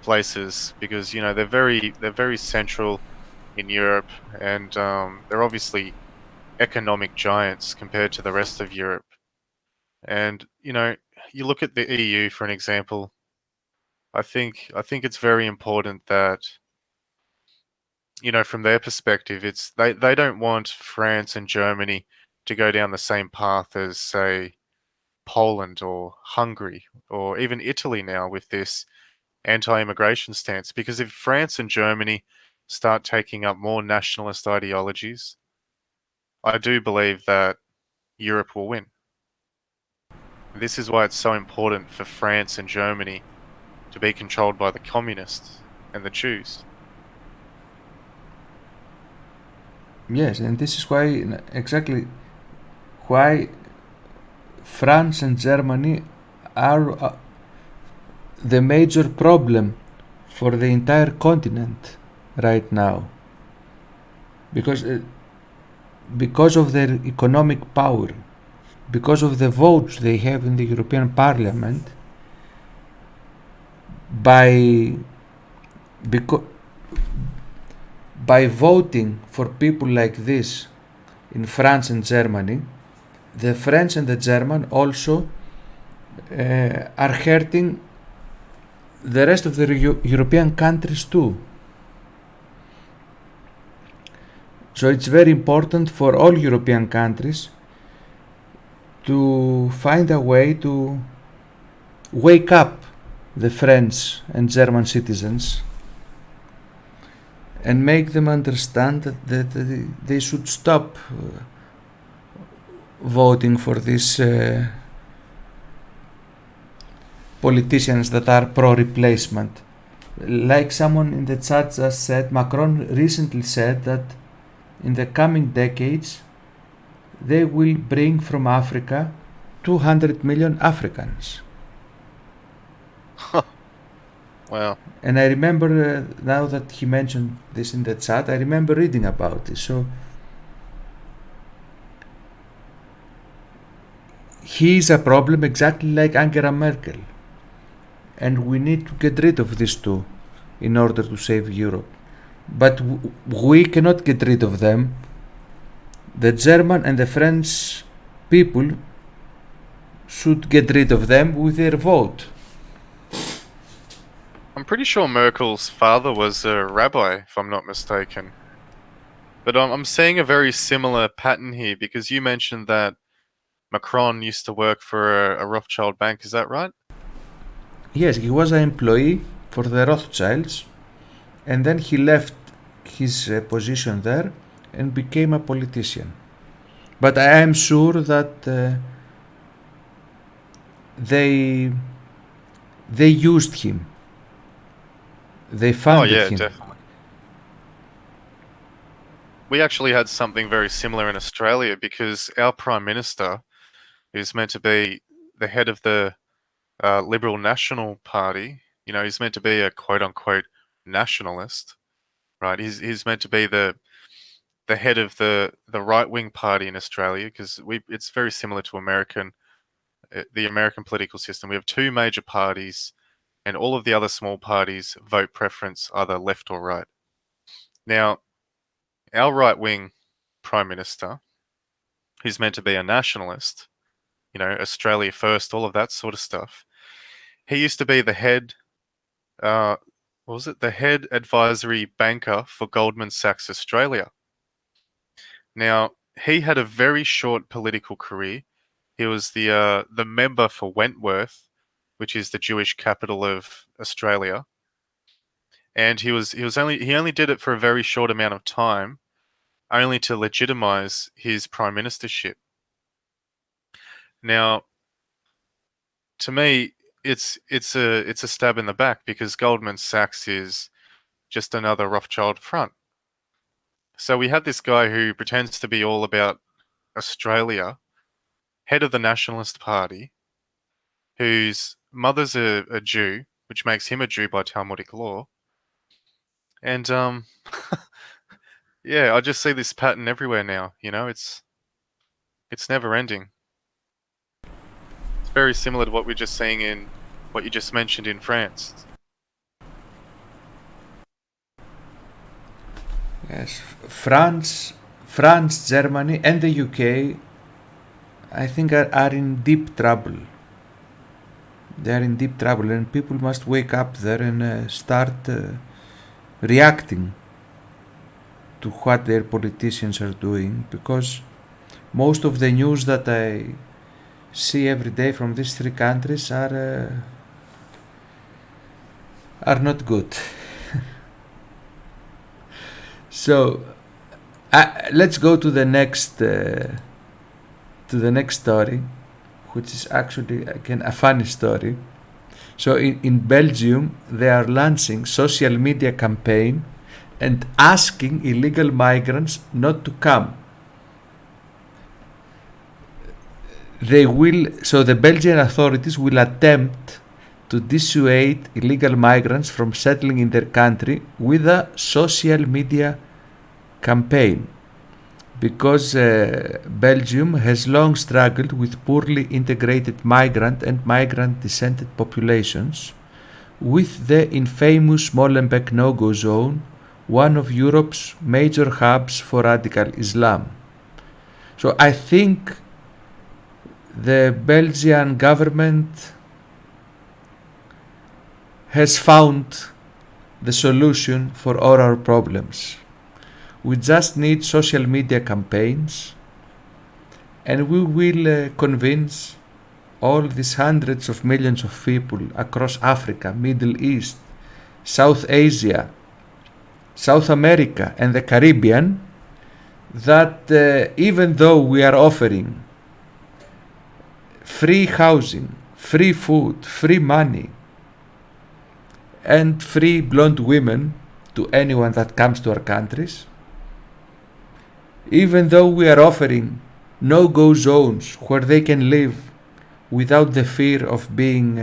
places because they're very central in Europe, and they're obviously economic giants compared to the rest of Europe. And you look at the EU for an example. I think it's very important that from their perspective, it's they don't want France and Germany to go down the same path as, say, Poland or Hungary or even Italy now with this anti-immigration stance. Because if France and Germany start taking up more nationalist ideologies, I do believe that Europe will win. This is why it's so important for France and Germany to be controlled by the communists and the Jews. Yes, and this is why exactly why France and Germany are the major problem for the entire continent right now, because of their economic power, because of the votes they have in the European Parliament, by voting for people like this in France and Germany, the French and the German also are hurting the rest of the European countries too. So it's very important for all European countries to find a way to wake up the French and German citizens and make them understand that they should stop voting for these politicians that are pro-replacement. Like someone in the chat just said, Macron recently said that in the coming decades they will bring from Africa 200 million Africans. Wow. And I remember, now that he mentioned this in the chat, I remember reading about this. So he is a problem exactly like Angela Merkel. And we need to get rid of these two in order to save Europe. But we cannot get rid of them. The German and the French people should get rid of them with their vote. I'm pretty sure Merkel's father was a rabbi, if I'm not mistaken. But I'm seeing a very similar pattern here, because you mentioned that Macron used to work for a Rothschild bank, is that right? Yes, he was an employee for the Rothschilds, and then he left his position there and became a politician. But I am sure that they used him. They funded him. Definitely. We actually had something very similar in Australia, because our Prime Minister, who's meant to be the head of the Liberal National Party, he's meant to be a quote-unquote nationalist, right? He's meant to be the head of the right-wing party in Australia, because it's very similar to the American political system. We have two major parties, and all of the other small parties vote preference either left or right. Now, our right-wing Prime Minister, who's meant to be a nationalist, Australia first, all of that sort of stuff, he used to be the head, what was it? The head advisory banker for Goldman Sachs Australia. Now, he had a very short political career. He was the member for Wentworth, which is the Jewish capital of Australia, and he only did it for a very short amount of time, only to legitimize his prime ministership. Now, to me, it's a stab in the back, because Goldman Sachs is just another Rothschild front. So we have this guy who pretends to be all about Australia, head of the Nationalist Party, whose mother's a Jew, which makes him a Jew by Talmudic law. And yeah, I just see this pattern everywhere now. It's never ending. It's very similar to what we're just seeing in what you just mentioned in France. Yes, France France, Germany, and the UK, I think, are in deep trouble. They are in deep trouble, and people must wake up there and start reacting to what their politicians are doing, because most of the news that I see every day from these three countries are not good. So let's go to the next story, which is actually again a funny story. So in Belgium, they are launching social media campaign and asking illegal migrants not to come. So the Belgian authorities will attempt to dissuade illegal migrants from settling in their country with a social media campaign, because Belgium has long struggled with poorly integrated migrant and migrant descended populations, with the infamous Molenbeek no-go zone one of Europe's major hubs for radical Islam. So I think the Belgian government has found the solution for all our problems. We just need social media campaigns, and we will convince all these hundreds of millions of people across Africa, Middle East, South Asia, South America, and the Caribbean that even though we are offering free housing, free food, free money, and free blonde women to anyone that comes to our countries, even though we are offering no-go zones where they can live without the fear of being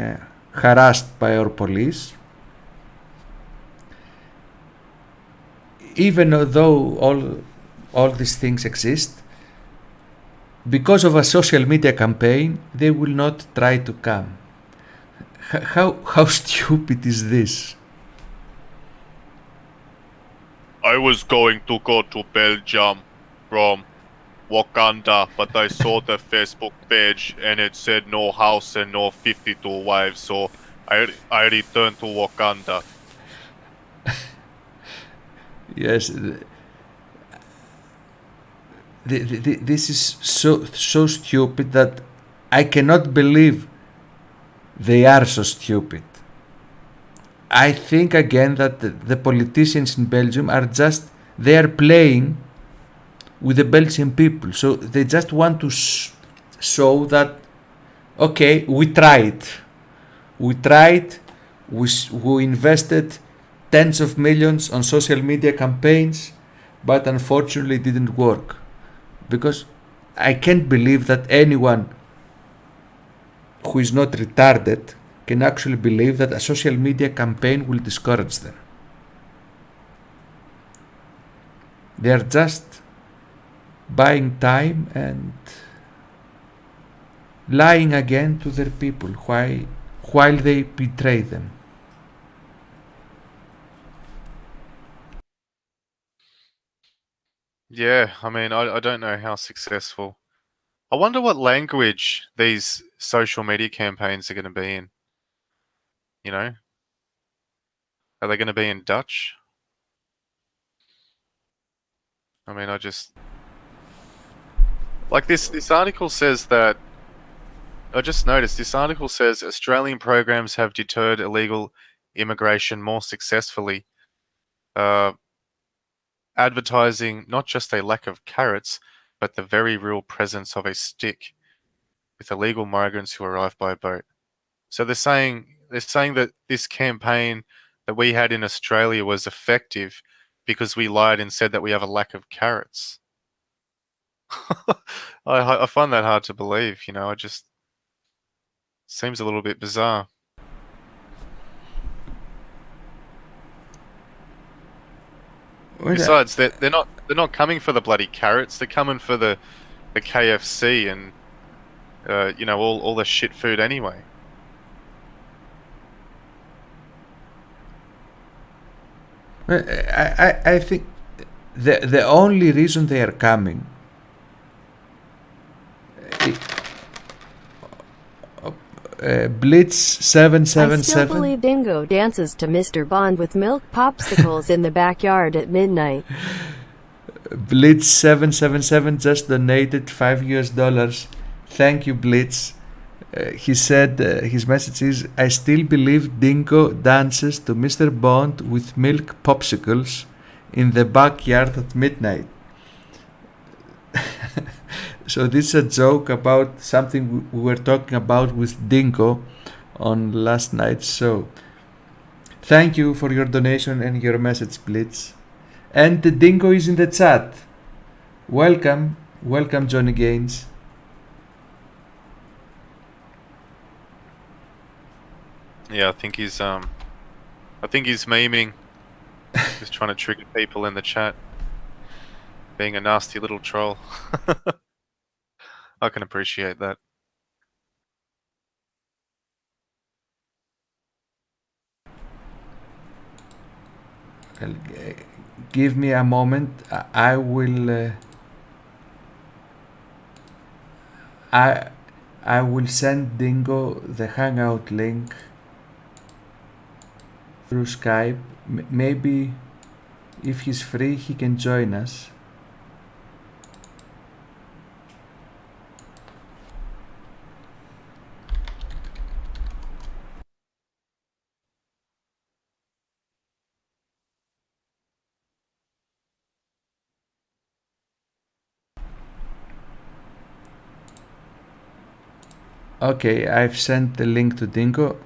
harassed by our police, even though all these things exist, because of a social media campaign, they will not try to come. How stupid is this? I was going to go to Belgium from Wakanda, but I saw the Facebook page and it said no house and no 52 wives, so I returned to Wakanda. Yes, this is so stupid that I cannot believe they are so stupid. I think again that the politicians in Belgium they are playing with the Belgian people. So they just want to show that, okay, we tried. We invested tens of millions on social media campaigns, but unfortunately it didn't work. Because I can't believe that anyone who is not retarded can actually believe that a social media campaign will discourage them. They are just buying time and lying again to their people while they betray them. Yeah, I mean, I don't know how successful. I wonder what language these social media campaigns are going to be in. You know? Are they going to be in Dutch? I mean, I just... Like this article says that... I just noticed this article says Australian programs have deterred illegal immigration more successfully, advertising not just a lack of carrots, but the very real presence of a stick with illegal migrants who arrive by boat. So they're saying that this campaign that we had in Australia was effective because we lied and said that we have a lack of carrots. I find that hard to believe. It just seems a little bit bizarre. Besides, they're not coming for the bloody carrots. They're coming for the KFC and all the shit food anyway. I think the only reason they are coming. Blitz I still 777. believe Dingo dances to Mr. Bond with milk popsicles in the backyard at midnight. Blitz 777 just donated $5. Thank you, Blitz. He said his message is, I still believe Dingo dances to Mr. Bond with milk popsicles in the backyard at midnight. So this is a joke about something we were talking about with Dingo on last night's show. Thank you for your donation and your message, Blitz. And the Dingo is in the chat. Welcome, Johnny Gaines. Yeah, I think he's memeing. Just trying to trigger people in the chat. Being a nasty little troll. I can appreciate that. Give me a moment. I will. I will send Dingo the Hangout link through Skype. Maybe if he's free, he can join us. Okay, I've sent the link to Dingo.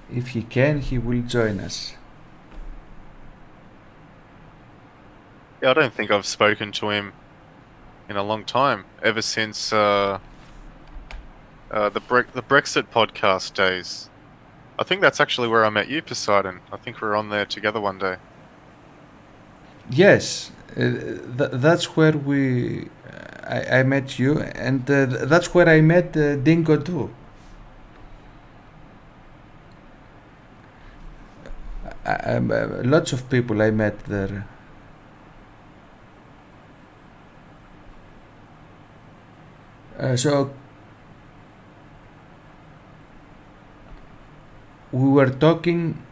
If he can, he will join us. Yeah, I don't think I've spoken to him in a long time. Ever since the Brexit podcast days. I think that's actually where I met you, Poseidon. I think we were on there together one day. Yes, that's where I met you, and that's where I met Dingo too. Lots of people I met there. So we were talking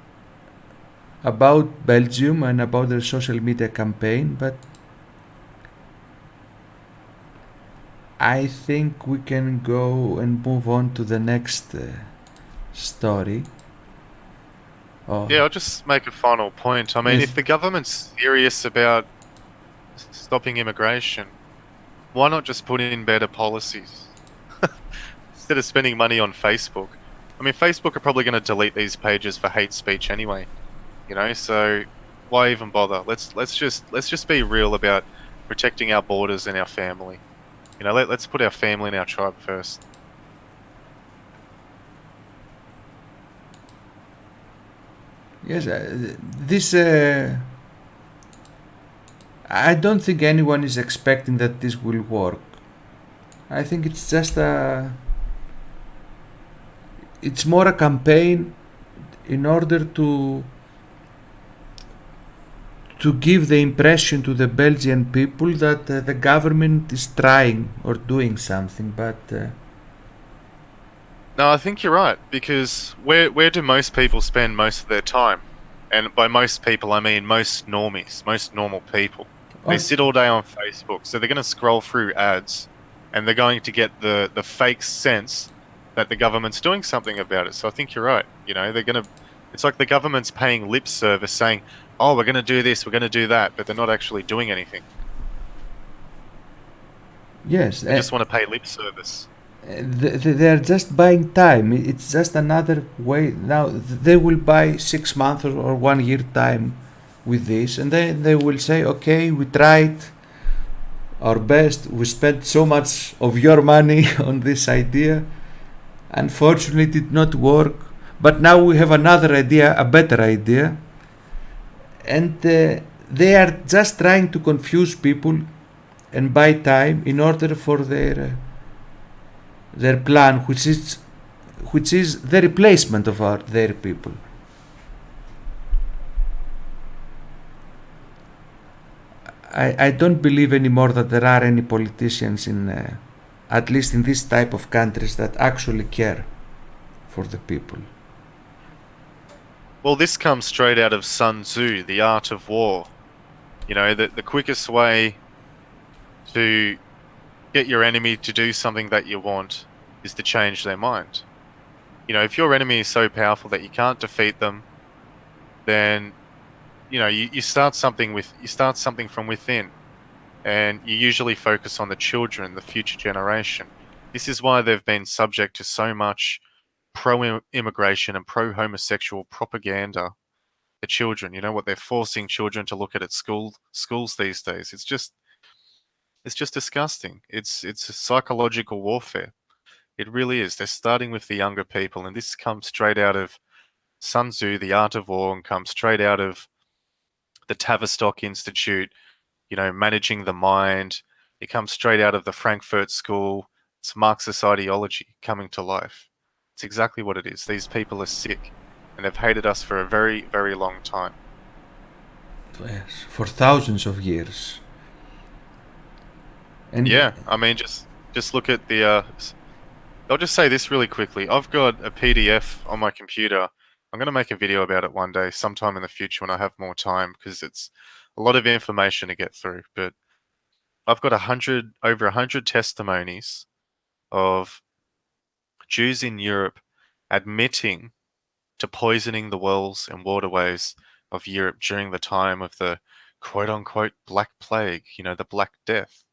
about Belgium and about their social media campaign, but I think we can go and move on to the next story. Yeah, I'll just make a final point. I mean, Yes. if the government's serious about stopping immigration, why not just put in better policies? Instead of spending money on Facebook. I mean, Facebook are probably going to delete these pages for hate speech anyway. You know, so why even bother? Let's just be real about protecting our borders and our family. You know, let's put our family and our tribe first. Yes, this. I don't think anyone is expecting that this will work. I think it's just a. It's more a campaign in order to give the impression to the Belgian people that the government is trying or doing something, but. No, I think you're right, because where do most people spend most of their time? And by most people, I mean most normies, most normal people. They sit all day on Facebook, so they're going to scroll through ads, and they're going to get the fake sense that the government's doing something about it. So I think you're right. You know, it's like the government's paying lip service, saying, "Oh, we're going to do this, we're going to do that," but they're not actually doing anything. Yes, they just want to pay lip service. They are just buying time. It's just another way. Now they will buy 6 months or 1 year time with this, and then they will say, okay, we tried our best, we spent so much of your money on this idea, unfortunately it did not work, but now we have another idea, a better idea, and they are just trying to confuse people and buy time in order for their plan, which is the replacement of their people. I don't believe anymore that there are any politicians in, at least in this type of countries, that actually care for the people. Well, this comes straight out of Sun Tzu, The Art of War. You know, the quickest way to get your enemy to do something that you want is to change their mind. You know, if your enemy is so powerful that you can't defeat them, then you know you start something from within, and you usually focus on the children, the future generation. This is why they've been subject to so much pro-immigration and pro-homosexual propaganda. The children, you know what they're forcing children to look at schools these days. It's just disgusting. It's a psychological warfare. It really is. They're starting with the younger people, and this comes straight out of Sun Tzu, The Art of War, and comes straight out of the Tavistock Institute, you know, managing the mind. It comes straight out of the Frankfurt School. It's Marxist ideology coming to life. It's exactly what it is. These people are sick, and they've hated us for a very, very long time. Yes, for thousands of years. And Yeah, I mean, just look at the. I'll just say this really quickly. I've got a PDF on my computer. I'm going to make a video about it one day, sometime in the future when I have more time, because it's a lot of information to get through. But I've got over 100 testimonies of Jews in Europe admitting to poisoning the wells and waterways of Europe during the time of the quote-unquote Black Plague, you know, the Black Death.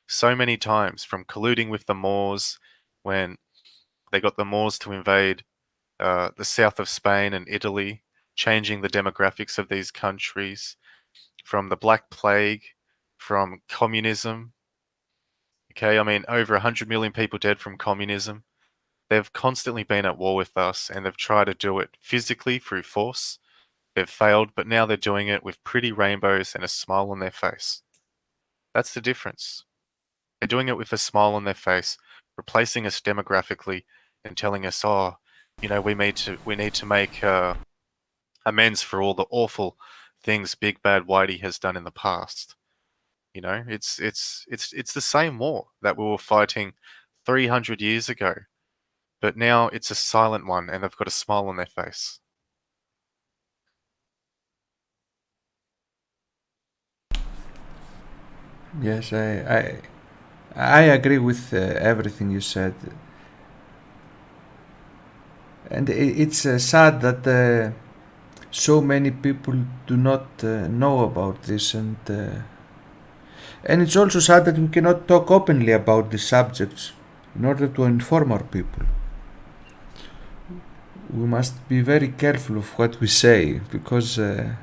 So many times, from colluding with the Moors when they got the Moors to invade the south of Spain and Italy, changing the demographics of these countries, from the Black Plague, from communism. Okay, I mean, over 100 million people dead from communism. They've constantly been at war with us, and they've tried to do it physically through force. They've failed, but now they're doing it with pretty rainbows and a smile on their face. That's the difference. They're doing it with a smile on their face, replacing us demographically and telling us, oh, you know, we need to make amends for all the awful things Big Bad Whitey has done in the past. You know, it's the same war that we were fighting 300 years ago, but now it's a silent one, and they've got a smile on their face. yes, I agree with everything you said. And it's sad that so many people do not know about this, and it's also sad that we cannot talk openly about these subjects in order to inform our people. We must be very careful of what we say, because Yeah,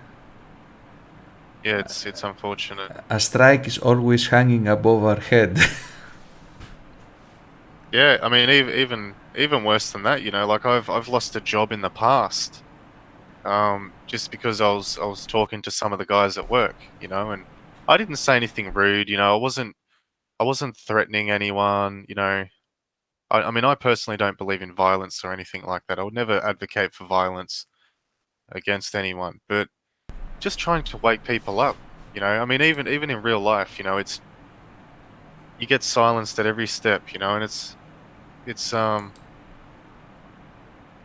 it's unfortunate. a strike is always hanging above our head. Yeah, I mean, even worse than that, you know, like I've lost a job in the past, just because I was talking to some of the guys at work, you know, and I didn't say anything rude, you know, I wasn't threatening anyone, you know. I mean, I personally don't believe in violence or anything like that. I would never advocate for violence against anyone, but just trying to wake people up, you know. I mean, even in real life, you know, you get silenced at every step, you know, and it's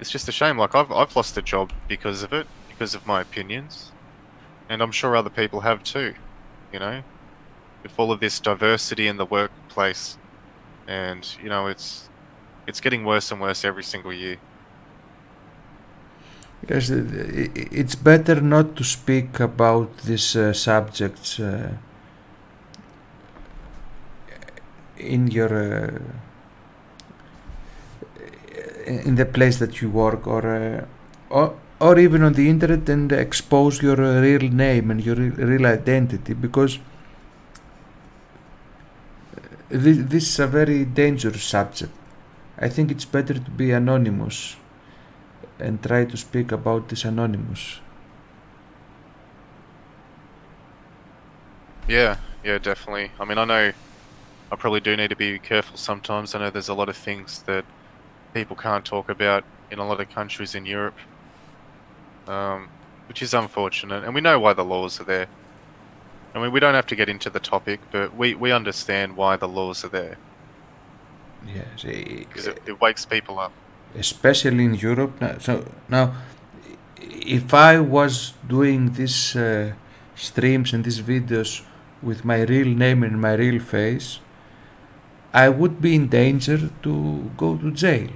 just a shame. Like I've lost a job because of it, because of my opinions, and I'm sure other people have too, you know, with all of this diversity in the workplace, and you know, it's getting worse and worse every single year. Yes, it's better not to speak about these subjects in your in the place that you work, or even on the internet, and expose your real name and your real identity, because this is a very dangerous subject. I think it's better to be anonymous and try to speak about this anonymous. Yeah, yeah, definitely. I mean, I know I probably do need to be careful sometimes. I know there's a lot of things that people can't talk about in a lot of countries in Europe, which is unfortunate, and we know why the laws are there. I mean, we don't have to get into the topic, but we understand why the laws are there. Yes, Because it wakes people up. especially in Europe. So now, if I was doing these streams and these videos with my real name and my real face, I would be in danger to go to jail.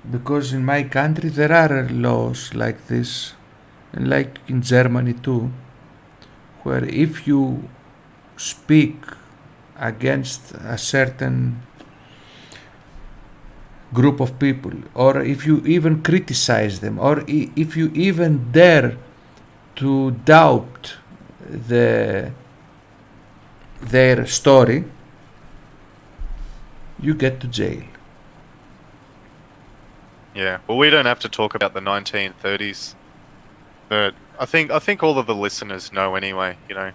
Because in my country there are laws like this, and like in Germany too, where if you speak against a certain group of people, or if you even criticize them, or if you even dare to doubt their story, you get to jail. Yeah. Well, we don't have to talk about the 1930s, but I think all of the listeners know anyway. You know.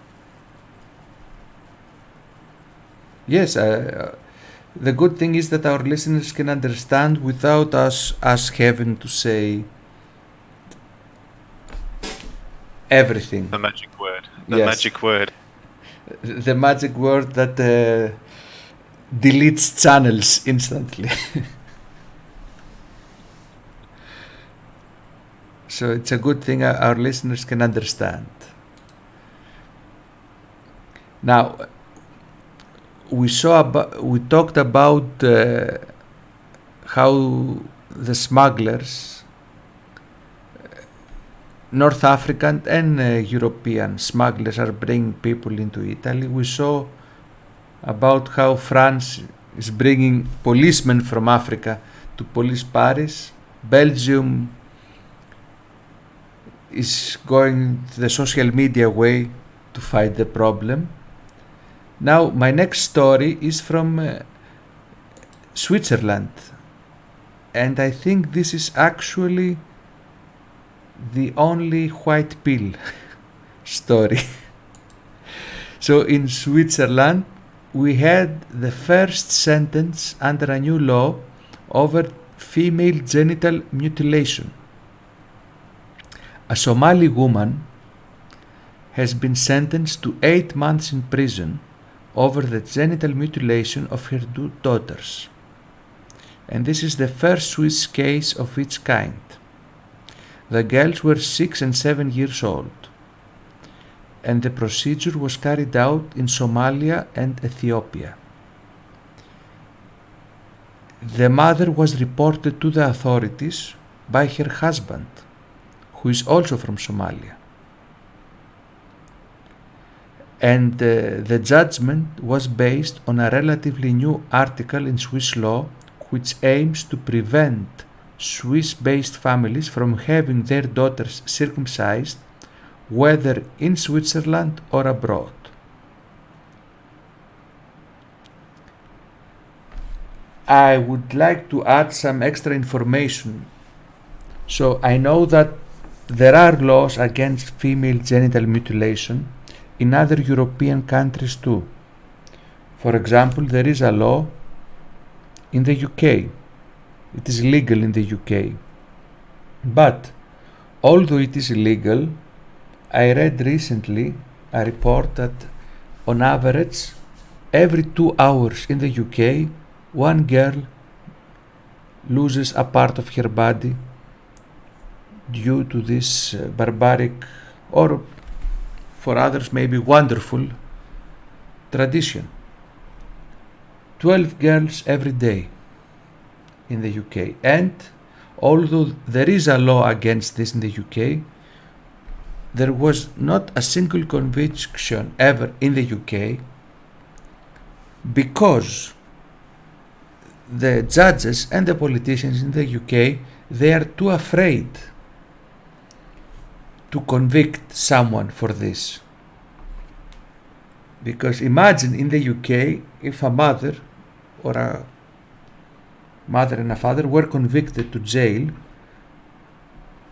Yes, the good thing is that our listeners can understand without us having to say everything. The magic word. The Yes. magic word. The magic word that deletes channels instantly. So it's a good thing our listeners can understand. Now, we talked about how the smugglers, North African and European smugglers, are bringing people into Italy. We saw about how France is bringing policemen from Africa to police Paris. Belgium is going the social media way to fight the problem. Now, my next story is from Switzerland, and I think this is actually the only white pill story. So in Switzerland, we had the first sentence under a new law over female genital mutilation. A Somali woman has been sentenced to 8 months in prison over the genital mutilation of her 2 daughters. And this is the first Swiss case of its kind. The girls were 6 and 7 years old, and the procedure was carried out in Somalia and Ethiopia. The mother was reported to the authorities by her husband, who is also from Somalia. And the judgment was based on a relatively new article in Swiss law which aims to prevent Swiss-based families from having their daughters circumcised, whether in Switzerland or abroad. I would like to add some extra information. So I know that there are laws against female genital mutilation in other European countries too. For example, there is a law in the UK. It is legal in the UK. But although it is illegal, I read recently a report that on average every 2 hours in the UK one girl loses a part of her body due to this barbaric, or for others maybe wonderful, tradition. 12 girls every day in the UK. And although there is a law against this in the UK, there was not a single conviction ever in the UK because the judges and the politicians in the UK, they are too afraid to convict someone for this. Because imagine in the UK if a mother or a mother and a father were convicted to jail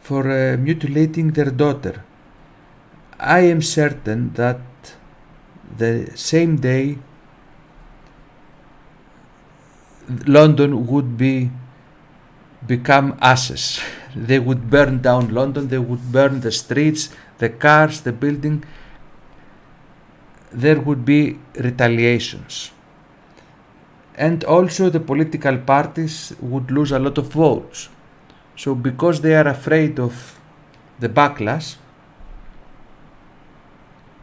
for mutilating their daughter. I am certain that the same day London would become ashes, They would burn down London, they would burn the streets, the cars, the building. There would be retaliations. And also the political parties would lose a lot of votes. So because they are afraid of the backlash,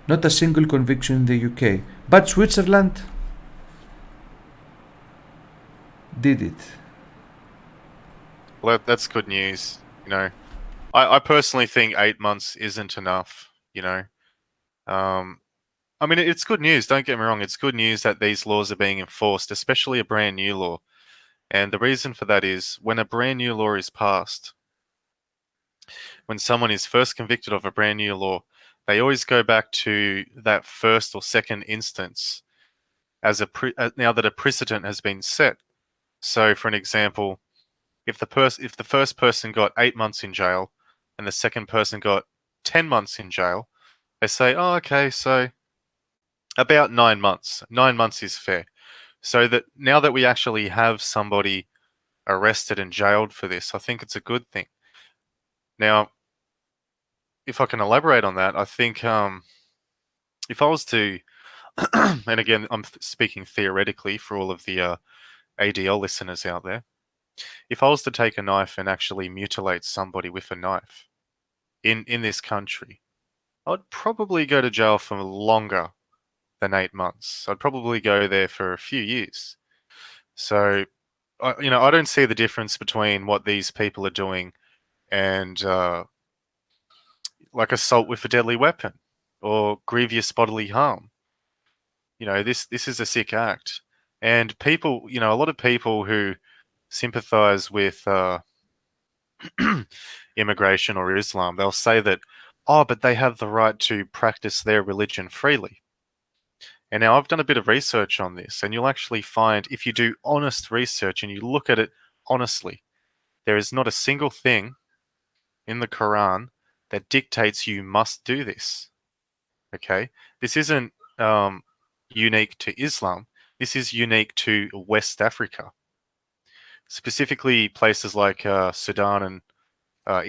not a single conviction in the UK. But Switzerland did it. Well, that's good news. You know, I personally think 8 months isn't enough. You know, I mean, it's good news. Don't get me wrong. It's good news that these laws are being enforced, especially a brand new law. And the reason for that is when a brand new law is passed, when someone is first convicted of a brand new law, they always go back to that first or second instance as now that a precedent has been set. So, for an example, if the first person got 8 months in jail and the second person got 10 months in jail, they say, oh, okay, so about 9 months. 9 months is fair. So that now that we actually have somebody arrested and jailed for this, I think it's a good thing. Now, if I can elaborate on that, I think if I was to, and again, I'm speaking theoretically for all of the ADL listeners out there, if I was to take a knife and actually mutilate somebody with a knife in this country, I'd probably go to jail for longer than 8 months. I'd probably go there for a few years. So, I don't see the difference between what these people are doing and like assault with a deadly weapon or grievous bodily harm. This is a sick act. And people, a lot of people who sympathize with immigration or Islam, they'll say that, oh, but they have the right to practice their religion freely. And now I've done a bit of research on this, and you'll actually find, if you do honest research and you look at it honestly, there is not a single thing in the Quran that dictates you must do this. Okay? This isn't unique to Islam. This is unique to West Africa. Specifically places like Sudan and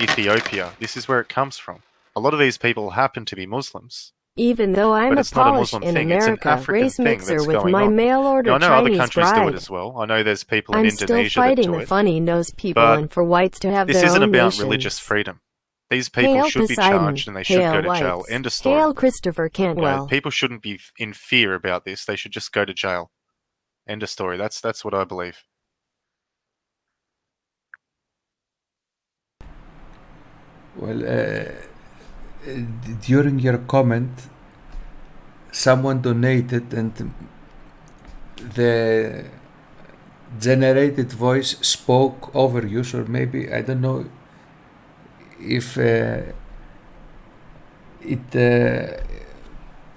Ethiopia. This is where it comes from. A lot of these people happen to be Muslims. Even though I'm But a it's not a Polish Muslim in thing. It's an America, African race thing mixer that's with going my on. mail-order Now, I know other Chinese countries do it bride. as well. I know there's people in I'm Indonesia still fighting that the do it. funny-nosed people But and for whites to have this their isn't own about nations. religious freedom. These people Hail should be Poseidon, charged and they should hail go to jail. whites, End of story. hail Christopher Okay? Cantwell. People shouldn't be in fear about this. They should just go to jail. End of story. That's what I believe. Well, during your comment, someone donated and the generated voice spoke over you, so maybe, I don't know if it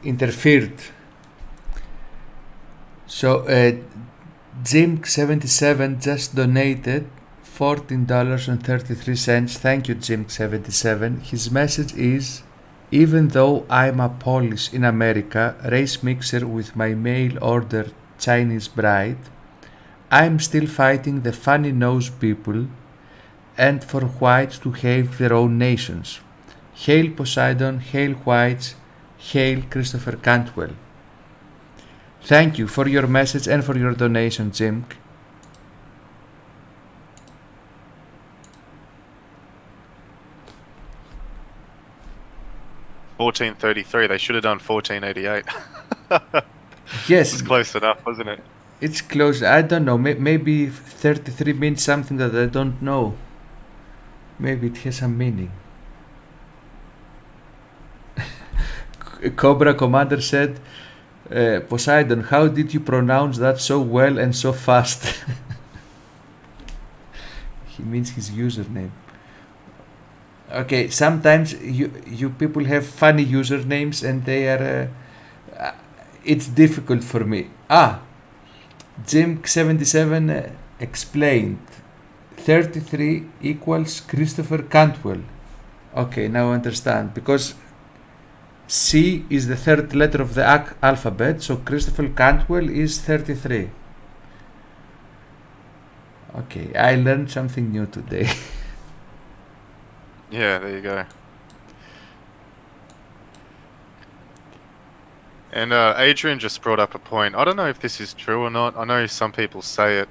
interfered. So Jim77 just donated $14.33. Thank you, Jim77. His message is, even though I'm a Polish in America, race mixer with my mail order Chinese bride, I'm still fighting the funny nose people and for whites to have their own nations. Hail Poseidon, hail whites, hail Christopher Cantwell. Thank you for your message and for your donation, Jim. $14.33. They should have done $14.88. Yes, It's close enough, wasn't it? it's close. I don't know. Maybe 33 means something that I don't know. Maybe it has some meaning. Cobra Commander said, Poseidon, how did you pronounce that so well and so fast? He means his username. Okay, sometimes you people have funny usernames and they are... it's difficult for me. Jim77 explained. 33 equals Christopher Cantwell. Okay, now I understand. Because C is the third letter of the alphabet, so Christopher Cantwell is 33. Okay, I learned something new today. Yeah, there you go. And Adrian just brought up a point. I don't know if this is true or not. I know some people say it.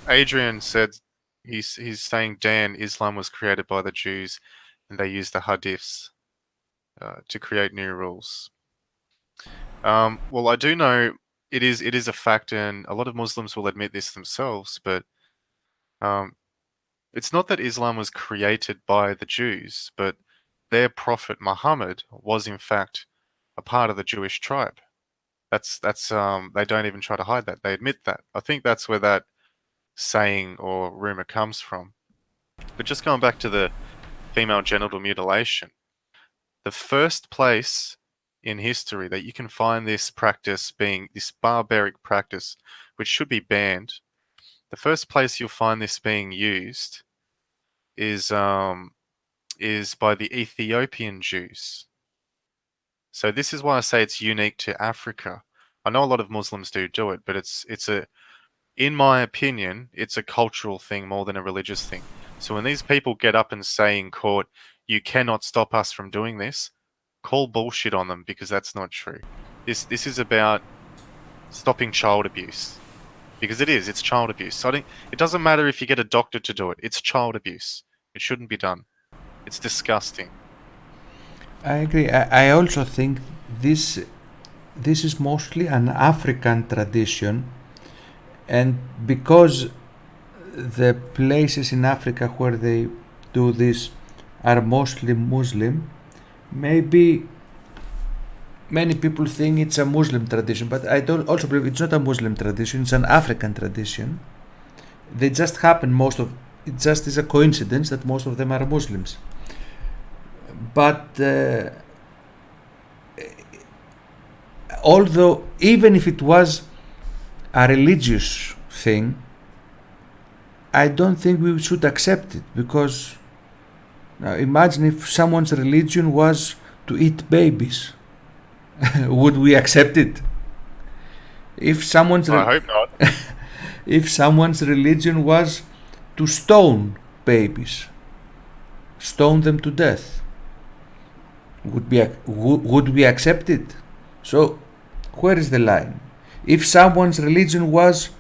Adrian said he's saying, Dan, Islam was created by the Jews, and they used the hadiths to create new rules. Well, I do know it is a fact, and a lot of Muslims will admit this themselves. But it's not that Islam was created by the Jews, but their prophet Muhammad was in fact a part of the Jewish tribe. That's they don't even try to hide that. They admit that. I think that's where that saying or rumor comes from. But just going back to the female genital mutilation, the first place in history that you can find this practice being this barbaric practice, which should be banned, the first place you'll find this being used is by the Ethiopian Jews. So this is why I say it's unique to Africa. I know a lot of Muslims do it, but in my opinion, it's a cultural thing more than a religious thing. So when these people get up and say in court, you cannot stop us from doing this, call bullshit on them, because that's not true. This is about stopping child abuse. Because it's child abuse. So it doesn't matter if you get a doctor to do it. It's child abuse. It shouldn't be done. It's disgusting. I agree. I also think this is mostly an African tradition, and because the places in Africa where they do this are mostly Muslim, maybe many people think it's a Muslim tradition, but I don't also believe it's not a Muslim tradition, it's an African tradition. They just happen, it just is a coincidence that most of them are Muslims. But although, even if it was a religious thing, I don't think we should accept it, because now imagine if someone's religion was to eat babies. Would we accept it? If someone's I hope not. if someone's religion was to stone babies, stone them to death, would we accept it? So where is the line? If someone's religion was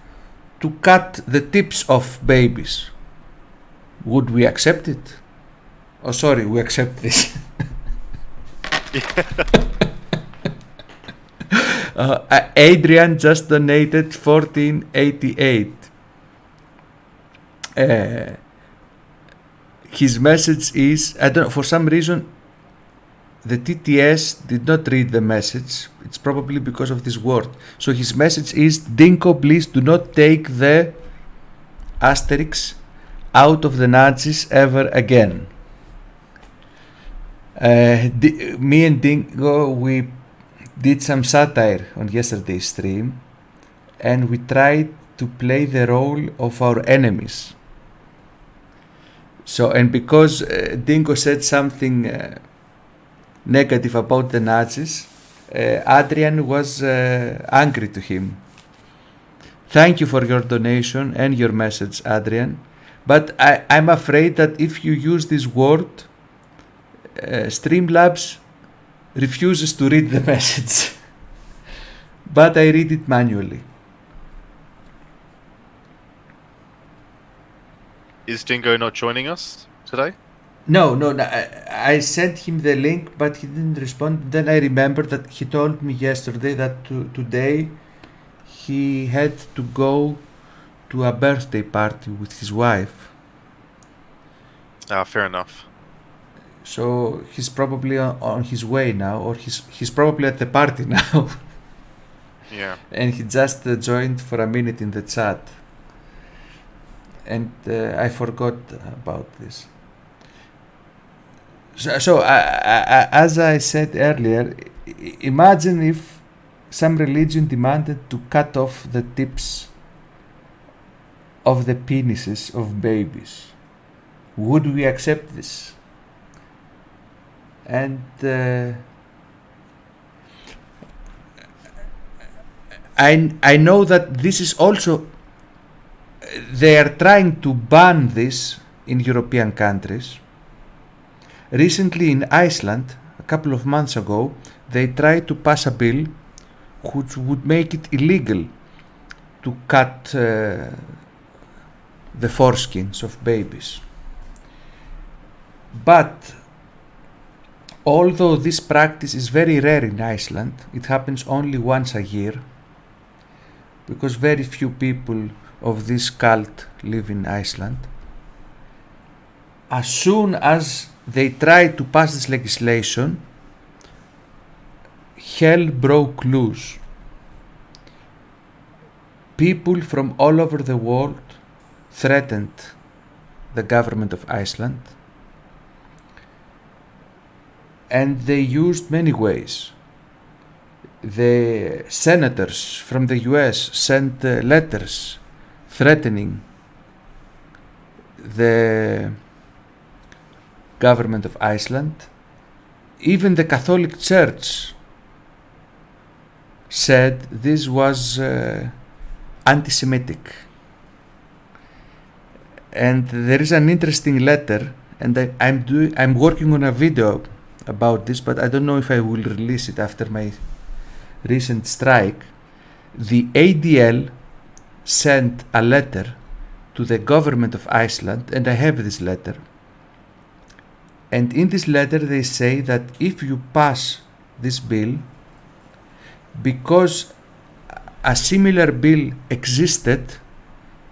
to cut the tips off babies, would we accept it? Oh, sorry, we accept this. Adrian just donated 1488. His message is, I don't know, for some reason the TTS did not read the message. It's probably because of this word. So his message is, Dinko, please do not take the asterisk out of the Nazis ever again. Me and Dinko, we did some satire on yesterday's stream, and we tried to play the role of our enemies. So, and because Dinko said something negative about the Nazis, Adrian was angry to him. Thank you for your donation and your message, Adrian. But I'm afraid that if you use this word, Streamlabs refuses to read the message. But I read it manually. Is Dingo not joining us today? No, I sent him the link, but he didn't respond. Then I remembered that he told me yesterday that today he had to go to a birthday party with his wife. Fair enough. So he's probably on his way now, or he's probably at the party now. Yeah. And he just joined for a minute in the chat. And I forgot about this. So as I said earlier, imagine if some religion demanded to cut off the tips of the penises of babies. Would we accept this? And I know that this is also, they are trying to ban this in European countries, Recently in Iceland, a couple of months ago, they tried to pass a bill which would make it illegal to cut the foreskins of babies. But although this practice is very rare in Iceland, it happens only once a year because very few people of this cult live in Iceland. As soon as they tried to pass this legislation, hell broke loose. People from all over the world threatened the government of Iceland, and they used many ways. The senators from the US sent letters threatening the government of Iceland. Even the Catholic Church said this was anti-Semitic. And there is an interesting letter, and I'm working on a video about this, but I don't know if I will release it after my recent strike. The ADL sent a letter to the government of Iceland, and I have this letter. And in this letter they say that if you pass this bill, because a similar bill existed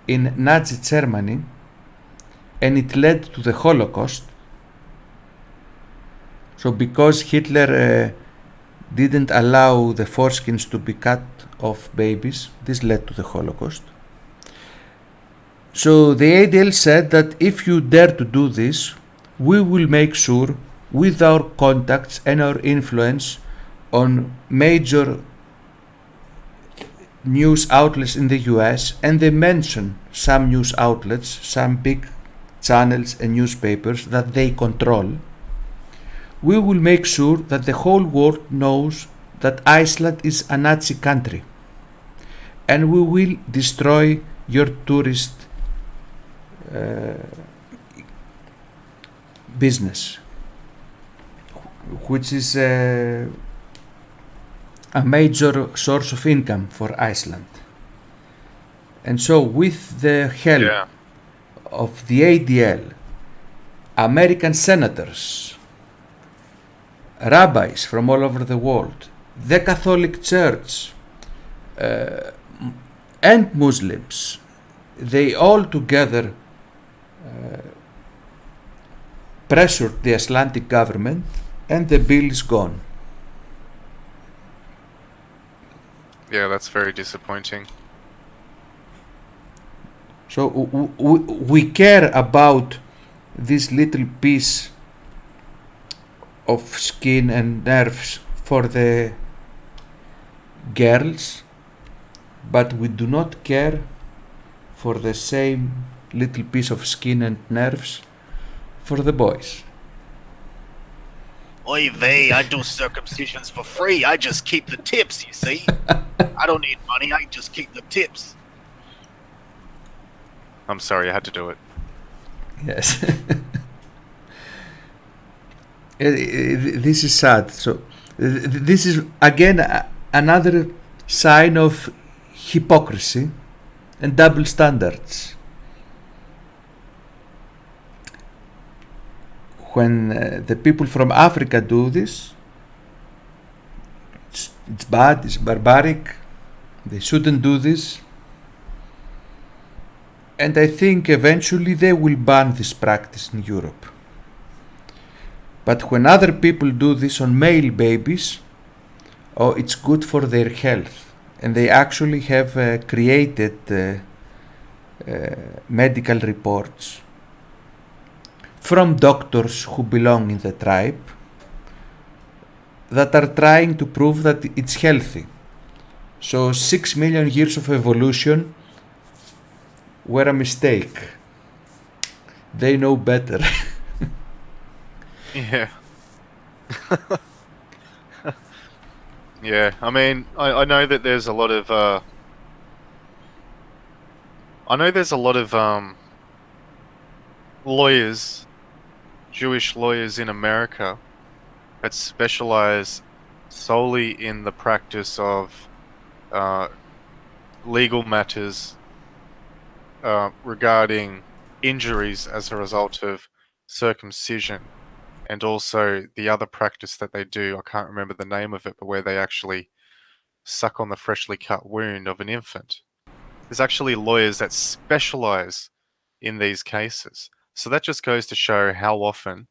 in Nazi Germany and it led to the Holocaust, so because Hitler didn't allow the foreskins to be cut off babies, this led to the Holocaust. So the ADL said that if you dare to do this, we will make sure with our contacts and our influence on major news outlets in the US, and they mention some news outlets, some big channels and newspapers that they control, we will make sure that the whole world knows that Iceland is a Nazi country, and we will destroy your tourist business, which is a major source of income for Iceland. And so with the help of the ADL, American senators, rabbis from all over the world, the Catholic Church, and Muslims, they all together pressured the Icelandic government, and the bill is gone. Yeah, that's very disappointing. So we care about this little piece of skin and nerves for the girls, but we do not care for the same little piece of skin and nerves for the boys. Oy vey, I do circumcisions for free. I just keep the tips, you see. I don't need money, I just keep the tips. I'm sorry, I had to do it. Yes. This is sad. So this is again another sign of hypocrisy and double standards. When the people from Africa do this, it's bad, it's barbaric, they shouldn't do this. And I think eventually they will ban this practice in Europe. But when other people do this on male babies, it's good for their health. And they actually have created medical reports from doctors who belong in the tribe that are trying to prove that it's healthy. So 6 million years of evolution were a mistake. They know better. Yeah. Yeah, I mean, I know that there's a lot of lawyers Jewish lawyers in America that specialize solely in the practice of legal matters regarding injuries as a result of circumcision, and also the other practice that they do, I can't remember the name of it, but where they actually suck on the freshly cut wound of an infant. There's actually lawyers that specialize in these cases. So that just goes to show how often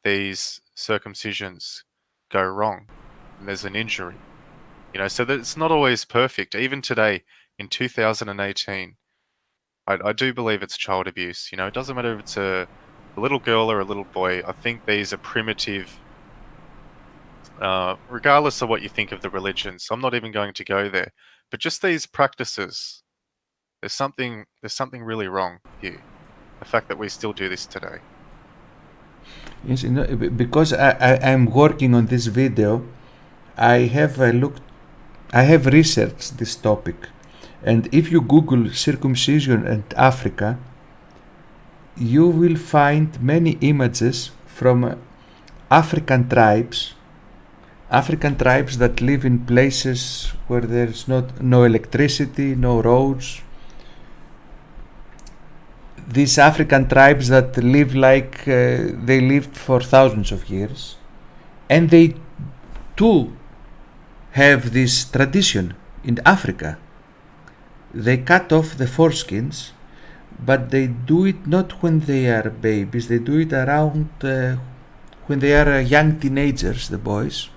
these circumcisions go wrong and there's an injury. So that it's not always perfect. Even today, in 2018, I do believe it's child abuse. It doesn't matter if it's a little girl or a little boy. I think these are primitive, regardless of what you think of the religions. I'm not even going to go there. But just these practices, there's something really wrong here. The fact that we still do this today. Yes, because I'm working on this video, I have researched this topic, and if you Google circumcision and Africa, you will find many images from African tribes that live in places where there's no electricity, no roads. These African tribes that live like they lived for thousands of years, and they too have this tradition in Africa. They cut off the foreskins, but they do it not when they are babies. They do it around when they are young teenagers, the boys,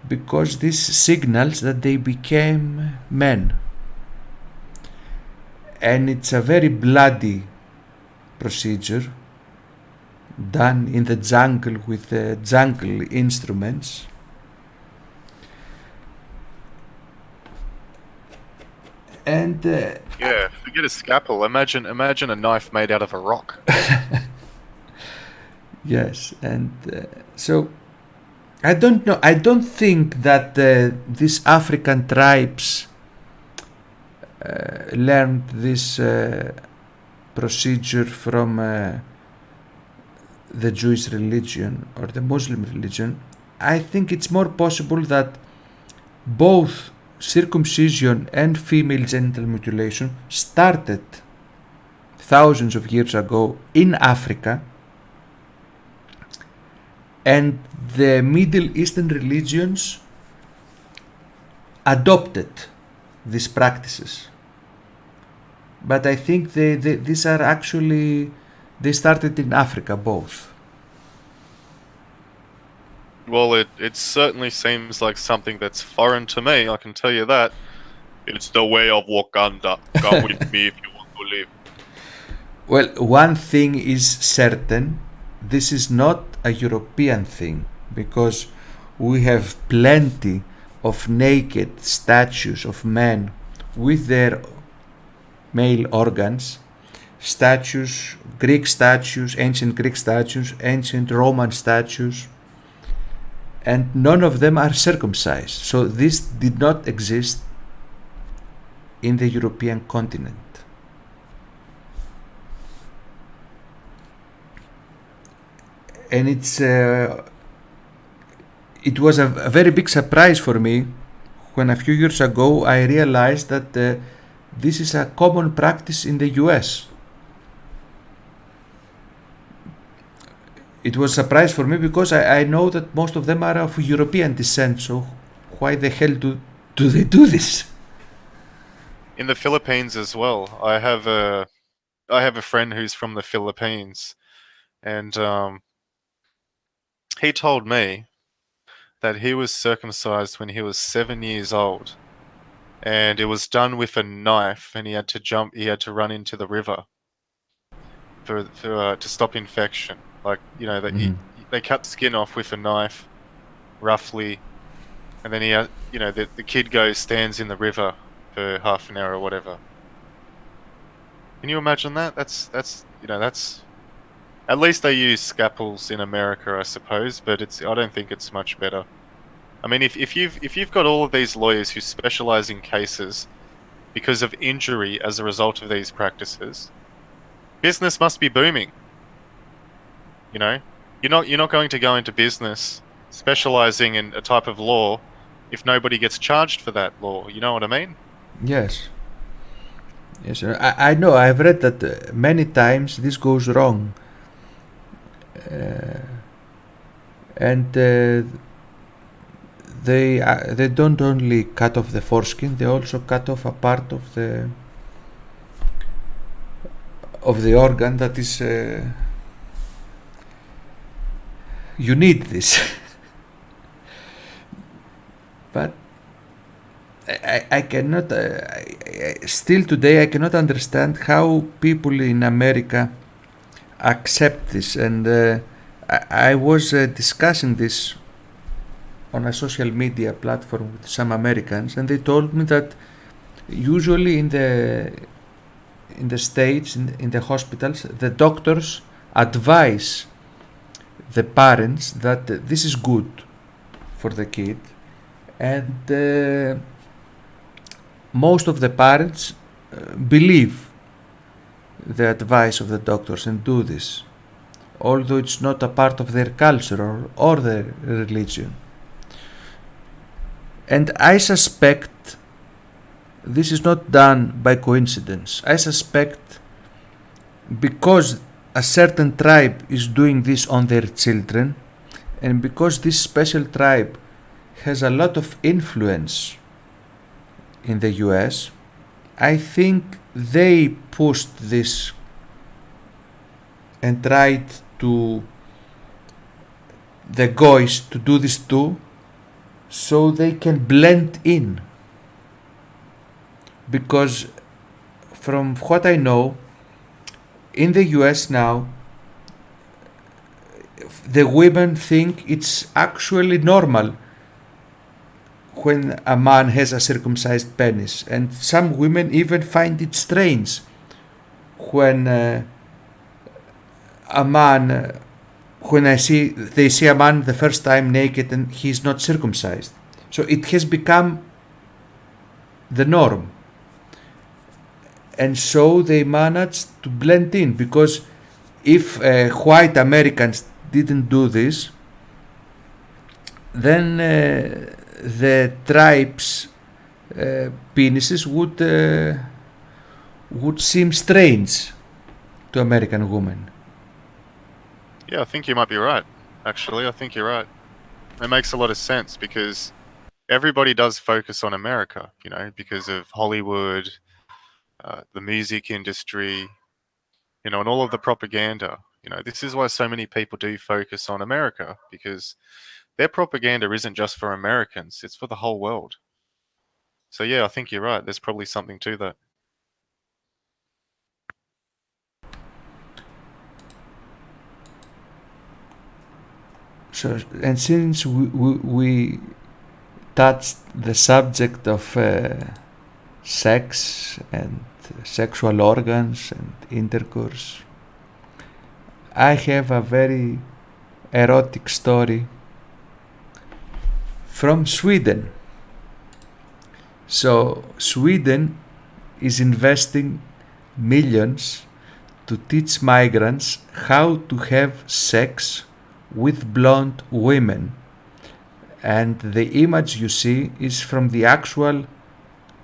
because this signals that they became men. And it's a very bloody procedure done in the jungle with jungle instruments. And yeah, forget a scalpel. Imagine a knife made out of a rock. Yes, and so I don't know. I don't think that these African tribes learned this procedure from the Jewish religion or the Muslim religion. I think it's more possible that both circumcision and female genital mutilation started thousands of years ago in Africa, and the Middle Eastern religions adopted these practices. But I think these are actually, they started in Africa, both. Well, it certainly seems like something that's foreign to me, I can tell you that. It's the way of Wakanda. Come with me if you want to live. Well, one thing is certain, this is not a European thing, because we have plenty of naked statues of men with their male organs, statues, Greek statues, ancient Greek statues, ancient Roman statues, and none of them are circumcised. So this did not exist in the European continent. And it was a very big surprise for me when a few years ago I realized that this is a common practice in the US. It was a surprise for me because I know that most of them are of European descent, so why the hell do they do this? In the Philippines as well. I have a friend who's from the Philippines, and he told me that he was circumcised when he was 7 years old, and it was done with a knife, and he had to run into the river to stop infection. Like, they cut the skin off with a knife, roughly, and then the kid stands in the river for half an hour or whatever. Can you imagine that? That's at least they use scalpels in America, I suppose, but I don't think it's much better. I mean, if you've got all of these lawyers who specialize in cases because of injury as a result of these practices, business must be booming. You know, you're not going to go into business specializing in a type of law if nobody gets charged for that law. You know what I mean? Yes. Yes, I know. I've read that many times this goes wrong, and they don't only cut off the foreskin; they also cut off a part of the organ that is. You need this, but I cannot. Still today, I cannot understand how people in America accept this, and I was discussing this on a social media platform with some Americans, and they told me that usually in the states, in the hospitals, the doctors advise the parents that this is good for the kid, and most of the parents believe the advice of the doctors and do this, although it's not a part of their culture or their religion. And I suspect this is not done by coincidence. I suspect because a certain tribe is doing this on their children, and because this special tribe has a lot of influence in the US, I think they pushed this and tried to the guys to do this too, so they can blend in. Because from what I know, in the US now, the women think it's actually normal when a man has a circumcised penis, and some women even find it strange when they see a man the first time naked and he's not circumcised. So it has become the norm, and so they managed to blend in, because if white Americans didn't do this, then the tribes' penises would seem strange to American women. Yeah, I think you might be right. Actually, I think you're right. It makes a lot of sense because everybody does focus on America, you know, because of Hollywood, the music industry, you know, and all of the propaganda. You know, this is why so many people do focus on America, because their propaganda isn't just for Americans, it's for the whole world. So yeah, I think you're right. There's probably something to that. So, and since we touched the subject of sex and sexual organs and intercourse, I have a very erotic story from Sweden. So Sweden is investing millions to teach migrants how to have sex with blonde women, and the image you see is from the actual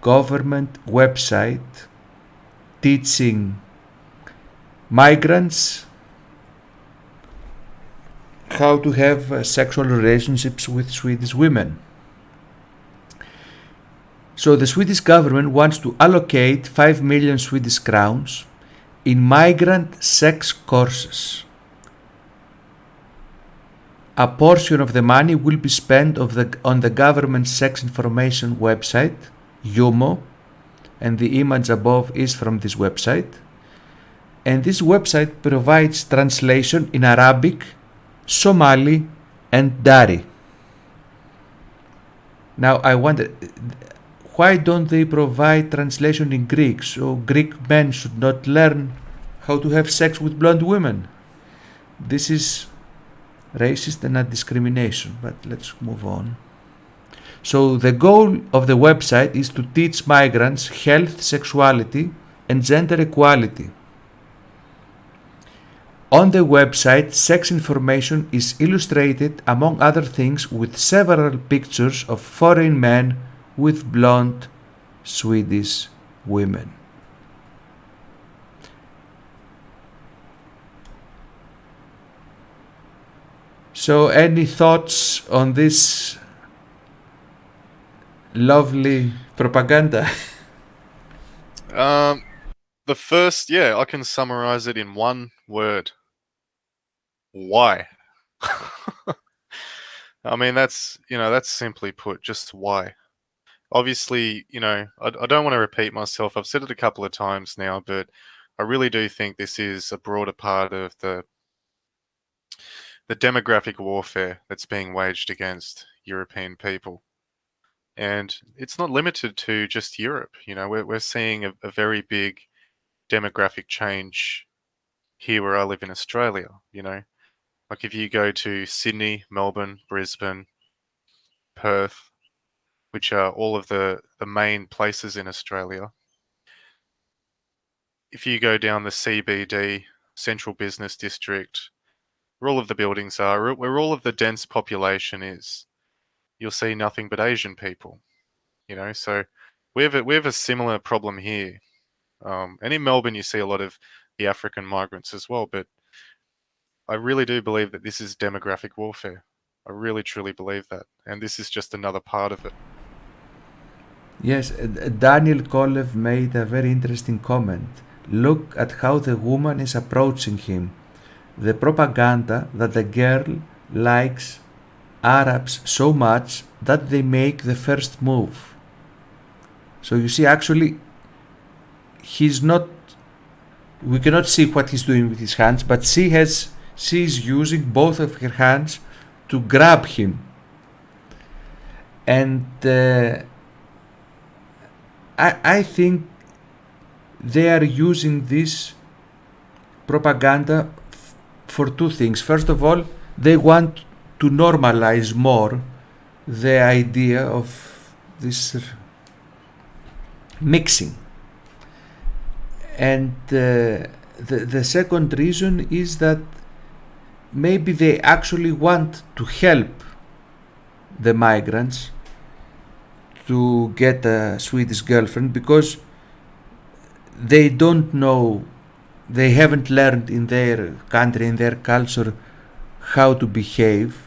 government website teaching migrants how to have sexual relationships with Swedish women. So the Swedish government wants to allocate 5 million Swedish crowns in migrant sex courses. A portion of the money will be spent on the government sex information website, Jumo, and the image above is from this website. And this website provides translation in Arabic, Somali, and Dari. Now I wonder, why don't they provide translation in Greek, so Greek men should not learn how to have sex with blonde women? This is racist and not discrimination, but let's move on. So the goal of the website is to teach migrants health, sexuality, and gender equality. On the website, sex information is illustrated, among other things, with several pictures of foreign men with blonde Swedish women. So, any thoughts on this lovely propaganda? The first, I can summarize it in one word. Why? I mean, that's simply put, just why. Obviously, I don't want to repeat myself. I've said it a couple of times now, but I really do think this is a broader part of the demographic warfare that's being waged against European people. And it's not limited to just Europe. We're seeing a very big demographic change here where I live in Australia. Like if you go to Sydney, Melbourne, Brisbane, Perth, which are all of the main places in Australia. If you go down the CBD, Central Business District, where all of the buildings are, where all of the dense population is, you'll see nothing but Asian people. So we have a similar problem here. And in Melbourne, you see a lot of the African migrants as well. But I really do believe that this is demographic warfare. I really, truly believe that. And this is just another part of it. Yes, Daniel Kolev made a very interesting comment. Look at how the woman is approaching him. The propaganda that the girl likes Arabs so much that they make the first move. So you see, actually, we cannot see what he's doing with his hands, but she is using both of her hands to grab him. And I think they are using this propaganda for two things. First of all, they want to normalize more the idea of this mixing. And the second reason is that maybe they actually want to help the migrants to get a Swedish girlfriend, because they don't know, they haven't learned in their country, in their culture, how to behave,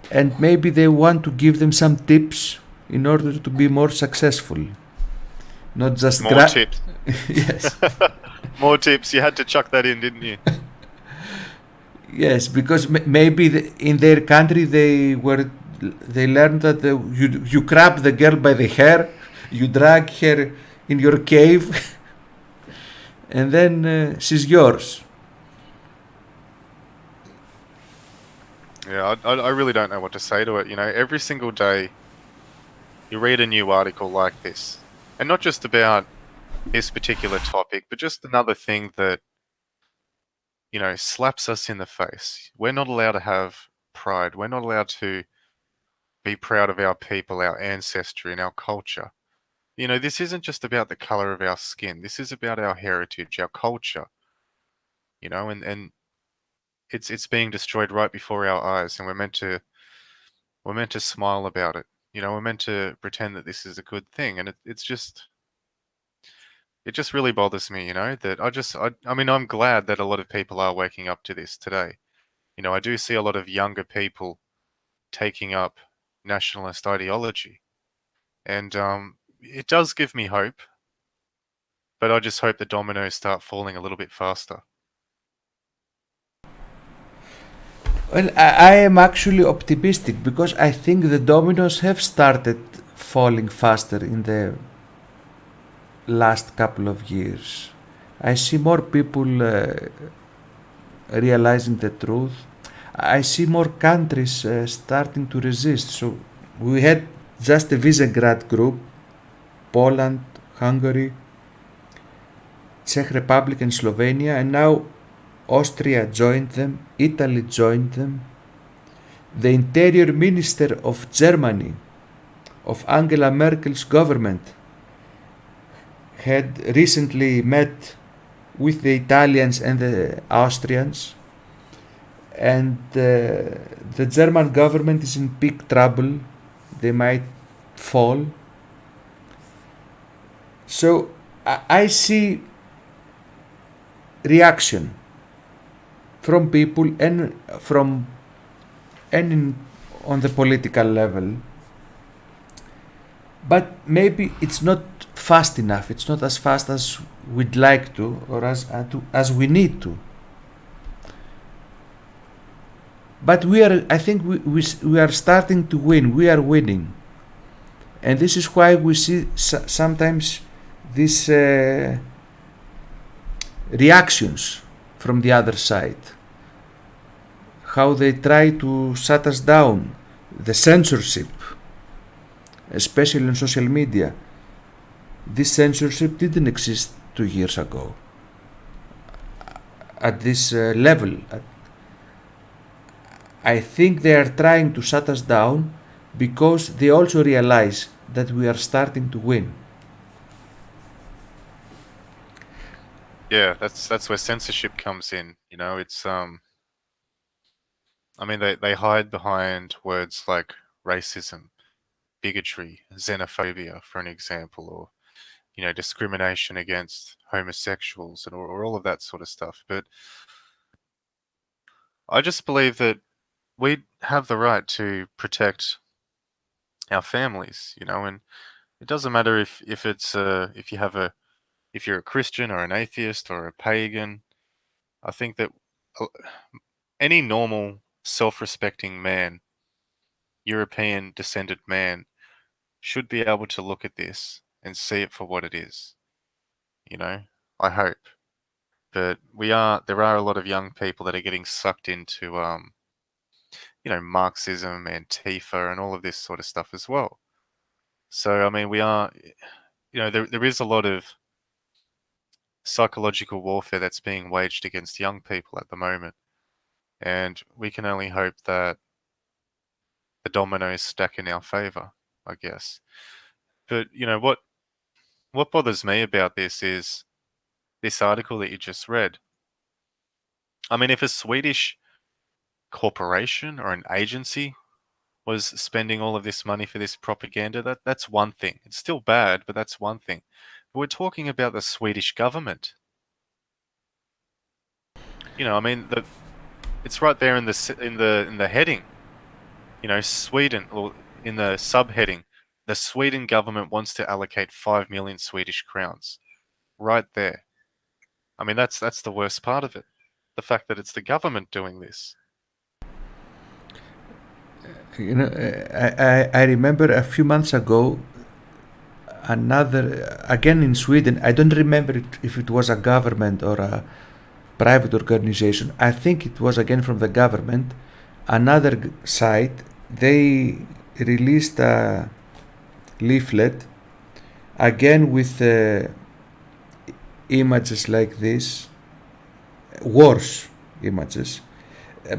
and maybe they want to give them some tips in order to be more successful. Not just more tips. Yes. More tips. You had to chuck that in, didn't you? Yes, because maybe in their country they learned that you grab the girl by the hair, you drag her in your cave, and then she's yours. Yeah, I really don't know what to say to it. Every single day you read a new article like this, and not just about this particular topic, but just another thing that slaps us in the face. We're not allowed to have pride. We're not allowed to be proud of our people, our ancestry, and our culture. This isn't just about the color of our skin. This is about our heritage, our culture. And it's being destroyed right before our eyes, and we're meant to smile about it. We're meant to pretend that this is a good thing, and it just really bothers me. That I'm glad that a lot of people are waking up to this today. I do see a lot of younger people taking up nationalist ideology, and it does give me hope, but I just hope the dominoes start falling a little bit faster. Well, I am actually optimistic, because I think the dominoes have started falling faster in the last couple of years. I see more people realizing the truth. I see more countries starting to resist. So we had just the Visegrad group, Poland, Hungary, Czech Republic and Slovenia, and now Austria joined them, Italy joined them. The interior minister of Germany, of Angela Merkel's government, had recently met with the Italians and the Austrians, and the German government is in big trouble. They might fall. So I see reaction from people and on the political level, but maybe it's not fast enough. It's not as fast as we'd like to, or as we need to. But I think we are starting to win. We are winning, and this is why we see sometimes these reactions from the other side, how they try to shut us down, the censorship, especially on social media. This censorship didn't exist 2 years ago at this level. I think they are trying to shut us down because they also realize that we are starting to win. Yeah, that's where censorship comes in. You know, it's I mean, they hide behind words like racism, bigotry, xenophobia, for an example, or discrimination against homosexuals or all of that sort of stuff. But I just believe that we have the right to protect our families, and it doesn't matter if you're a Christian or an atheist or a pagan. I think that any normal, self-respecting man, European descended man, should be able to look at this and see it for what it is. I hope. But there are a lot of young people that are getting sucked into, Marxism, Antifa, and all of this sort of stuff as well. So, I mean, there is a lot of psychological warfare that's being waged against young people at the moment. And we can only hope that the dominoes stack in our favor, I guess. But, what bothers me about this is this article that you just read. I mean, if a Swedish corporation or an agency was spending all of this money for this propaganda, that's one thing. It's still bad, but that's one thing. But we're talking about the Swedish government. I mean, it's right there in the heading. Sweden, or in the subheading, the Sweden government wants to allocate 5 million Swedish crowns. Right there. I mean, that's the worst part of it. The fact that it's the government doing this. I remember a few months ago, again in Sweden, I don't remember if it was a government or a private organization. I think it was again from the government. Another site, they released a leaflet, again with images like this, worse images,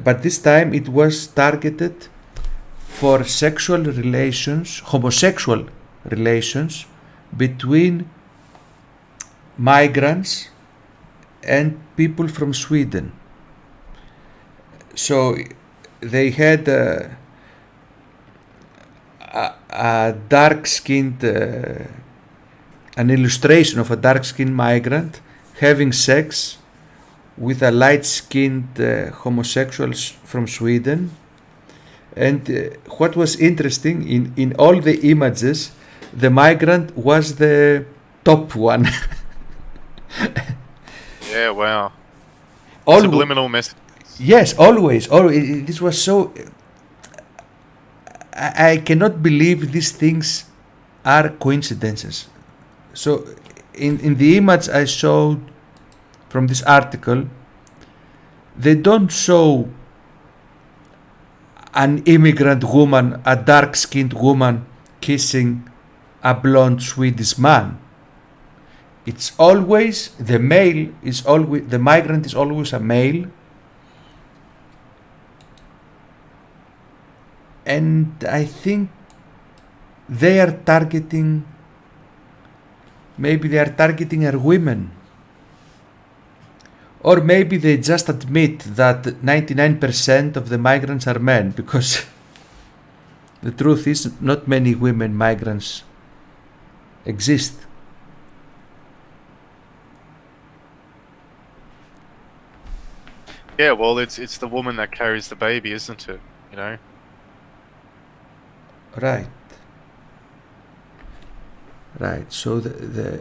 but this time it was targeted for homosexual relations between migrants and people from Sweden. So they had a dark-skinned, an illustration of a dark-skinned migrant having sex with a light-skinned homosexuals from Sweden. And what was interesting, in all the images, the migrant was the top one. Yeah, wow. Subliminal message. Yes, always. This was so... I cannot believe these things are coincidences. So, in the image I showed from this article, they don't show an immigrant woman, a dark-skinned woman, kissing a blonde Swedish man. It's always, the migrant is always a male. And I think they are targeting, maybe they are targeting our women. Or maybe they just admit that 99% of the migrants are men, because the truth is not many women migrants exist. Yeah, well, it's the woman that carries the baby, isn't it? You know. Right. Right. So the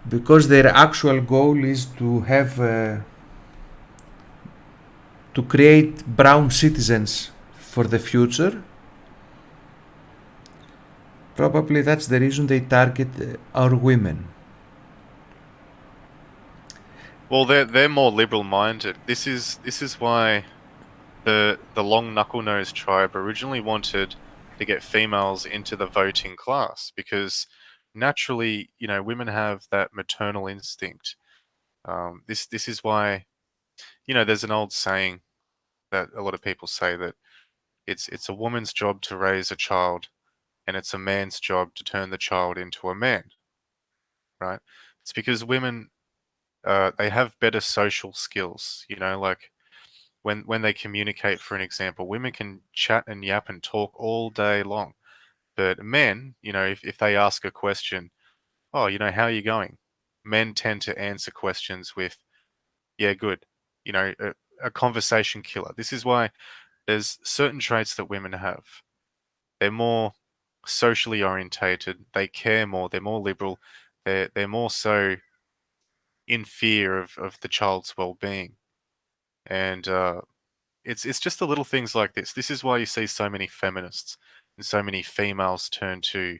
because their actual goal is to have to create brown citizens for the future. Probably that's the reason they target our women. Well, they're more liberal minded. This is why the long knuckle nose tribe originally wanted to get females into the voting class, because naturally, you know, women have that maternal instinct. This is why, you know, there's an old saying that a lot of people say that it's a woman's job to raise a child, and it's a man's job to turn the child into a man, right? It's because women, they have better social skills, you know, like when they communicate, for an example, women can chat and yap and talk all day long. But men, you know, if they ask a question, oh, you know, how are you going? Men tend to answer questions with, yeah, good. You know, a conversation killer. This is why there's certain traits that women have. They're more socially orientated. They care more. They're more liberal. They're more so in fear of the child's well-being. And it's just the little things like this. This is why you see so many feminists and so many females turn to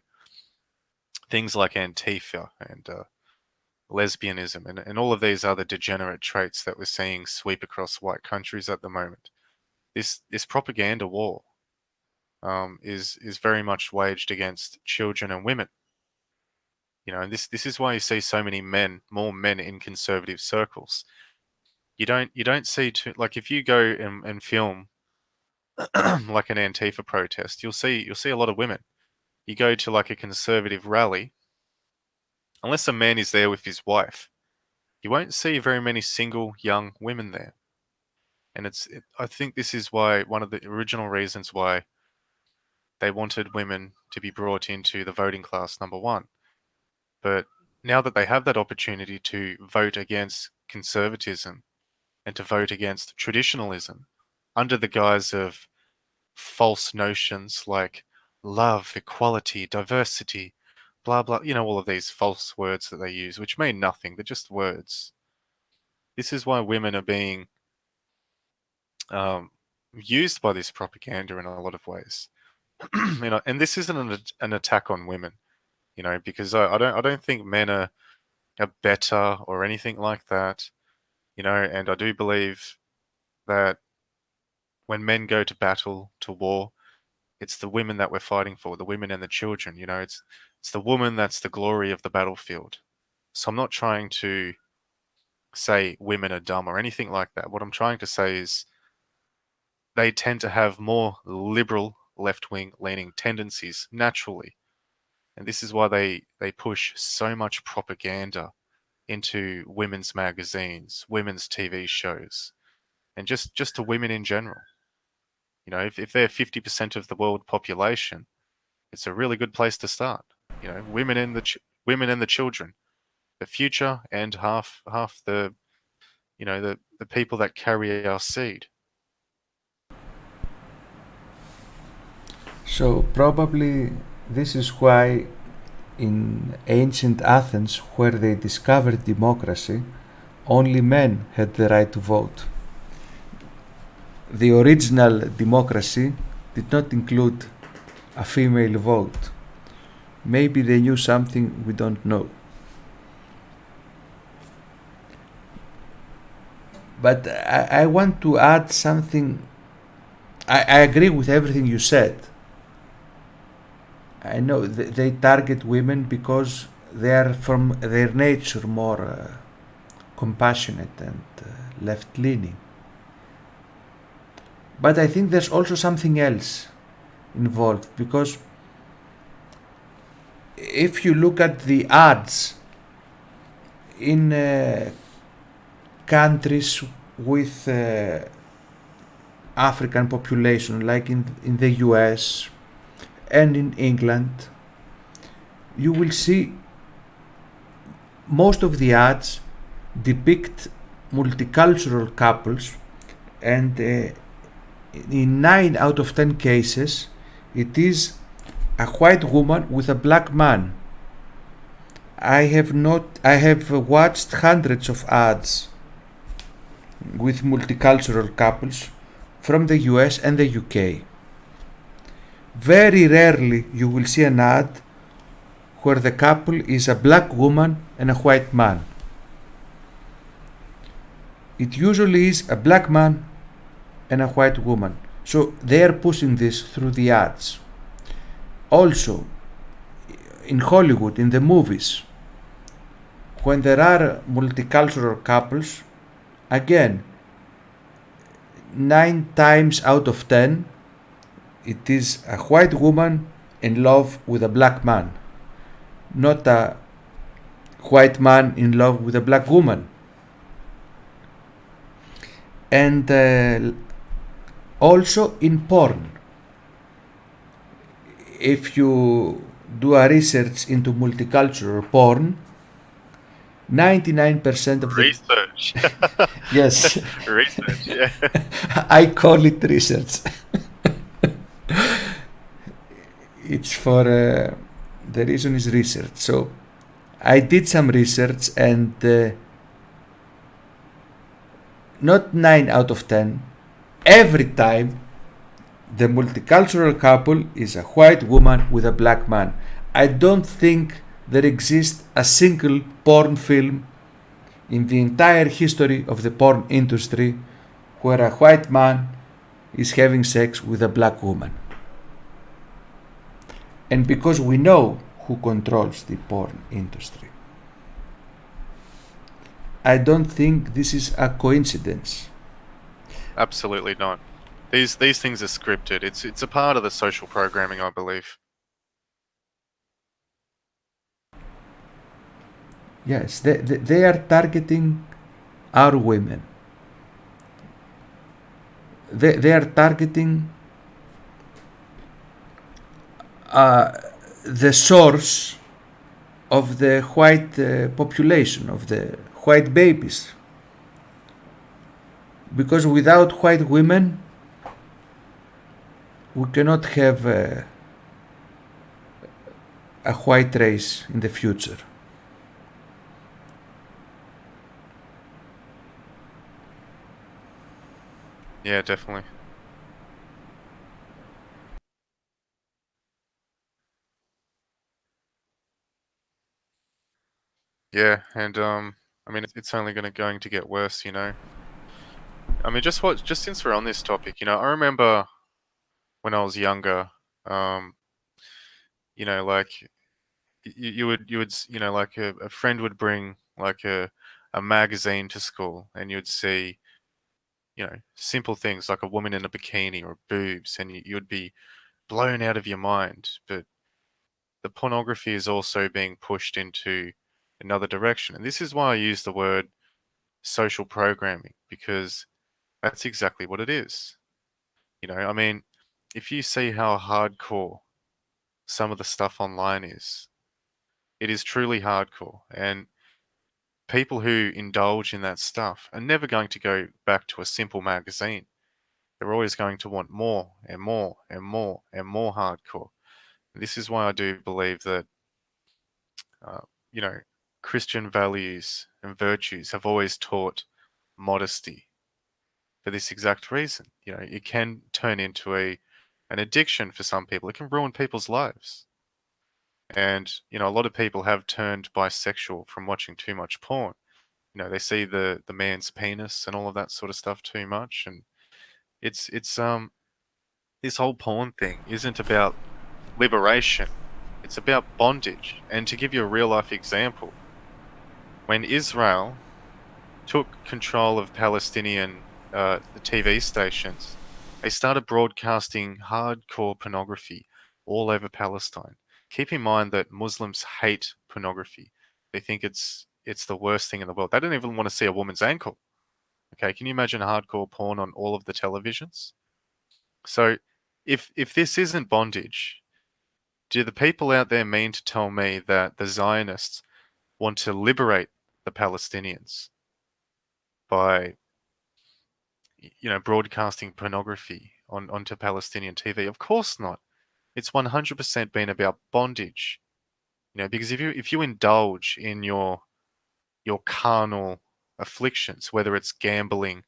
things like Antifa and lesbianism and all of these other degenerate traits that we're seeing sweep across white countries at the moment. This propaganda war is very much waged against children and women. You know, and this is why you see so many men, more men in conservative circles. You don't see too, like, if you go and film like an Antifa protest, you'll see a lot of women. You go to like a conservative rally, unless a man is there with his wife, you won't see very many single young women there. And I think this is why one of the original reasons why they wanted women to be brought into the voting class, number one. But now that they have that opportunity to vote against conservatism and to vote against traditionalism under the guise of false notions like love, equality, diversity, blah, blah, you know, all of these false words that they use, which mean nothing. They're just words. This is why women are being um, used by this propaganda in a lot of ways. You know, and this isn't an attack on women, you know, because I don't think men are better or anything like that, you know, and I do believe that when men go to battle, to war, it's the women that we're fighting for, the women and the children, you know, it's the woman that's the glory of the battlefield. So I'm not trying to say women are dumb or anything like that. What I'm trying to say is they tend to have more liberal left-wing leaning tendencies naturally. And this is why they push so much propaganda into women's magazines, women's TV shows, and just to women in general. You know, if they're 50% of the world population, it's a really good place to start. You know, women and the children, the future, and half the, you know, the people that carry our seed. So probably this is why in ancient Athens, where they discovered democracy, only men had the right to vote. The original democracy did not include a female vote. Maybe they knew something we don't know. But I want to add something. I agree with everything you said. I know they target women because they are from their nature more compassionate and left leaning. But I think there's also something else involved, because if you look at the ads in countries with African population, like in the US and in England, you will see most of the ads depict multicultural couples, and in 9 out of 10 cases, it is a white woman with a black man. I have watched hundreds of ads with multicultural couples from the US and the UK. Very rarely you will see an ad where the couple is a black woman and a white man. It usually is a black man and a white woman. So they are pushing this through the ads. Also, in Hollywood, in the movies, when there are multicultural couples, again, 9 times out of 10, it is a white woman in love with a black man, not a white man in love with a black woman. And also in porn, if you do a research into multicultural porn, 99% of the Research. yes, Research, yeah. I call it research. It's for the reason is research. So I did some research, and not 9 out of 10, every time the multicultural couple is a white woman with a black man. I don't think there exists a single porn film in the entire history of the porn industry where a white man is having sex with a black woman. And because we know who controls the porn industry, I don't think this is a coincidence. Absolutely not. These things are scripted. It's a part of the social programming, I believe. Yes, they are targeting our women. They are targeting the source of the white population, of the white babies. Because without white women, we cannot have a white race in the future. Yeah, definitely. Yeah, and I mean, it's only going to get worse, you know. I mean, just since we're on this topic, you know, I remember when I was younger, um, you know, like you would you know, like a friend would bring like a magazine to school, and you'd see, you know, simple things like a woman in a bikini or boobs, and you'd be blown out of your mind. But the pornography is also being pushed into another direction, and this is why I use the word social programming, because that's exactly what it is. You know, I mean, if you see how hardcore some of the stuff online is, it is truly hardcore. And people who indulge in that stuff are never going to go back to a simple magazine. They're always going to want more and more and more and more hardcore. This is why I do believe that, uh, you know, Christian values and virtues have always taught modesty for this exact reason. You know, it can turn into an addiction for some people. It can ruin people's lives. And, you know, a lot of people have turned bisexual from watching too much porn. You know, they see the man's penis and all of that sort of stuff too much. And it's this whole porn thing isn't about liberation. It's about bondage. And to give you a real life example, when Israel took control of Palestinian the TV stations, they started broadcasting hardcore pornography all over Palestine. Keep in mind that Muslims hate pornography. They think it's it's the worst thing in the world. They don't even want to see a woman's ankle. Okay, can you imagine hardcore porn on all of the televisions? So if this isn't bondage, do the people out there mean to tell me that the Zionists want to liberate the Palestinians by, broadcasting pornography onto Palestinian TV? Of course not. It's 100% been about bondage. Because if you indulge in your carnal afflictions, whether it's gambling,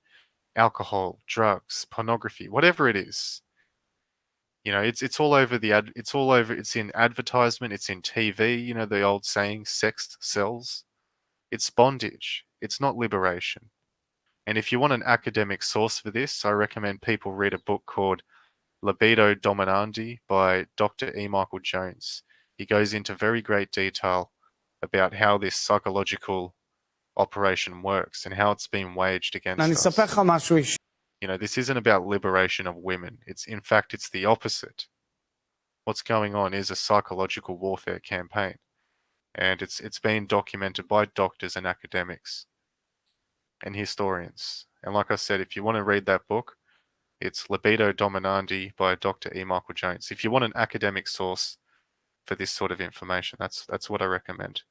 alcohol, drugs, pornography, whatever it is, it's all over it's in advertisement, it's in TV, the old saying, sex sells. It's bondage. It's not liberation. And if you want an academic source for this, I recommend people read a book called Libido Dominandi by Dr. E. Michael Jones. He goes into very great detail about how this psychological operation works and how it's been waged against us. This isn't about liberation of women. In fact, it's the opposite. What's going on is a psychological warfare campaign. And it's been documented by doctors and academics and historians. And like I said, if you want to read that book, it's Libido Dominandi by Dr. E. Michael Jones. If you want an academic source for this sort of information, that's what I recommend.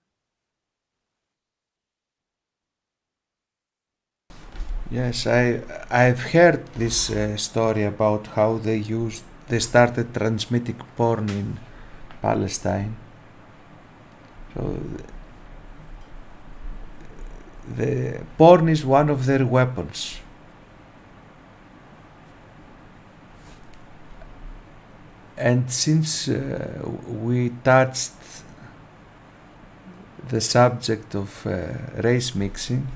Yes, I've heard this story about how they started transmitting porn in Palestine. So the porn is one of their weapons. And since we touched the subject of race mixing,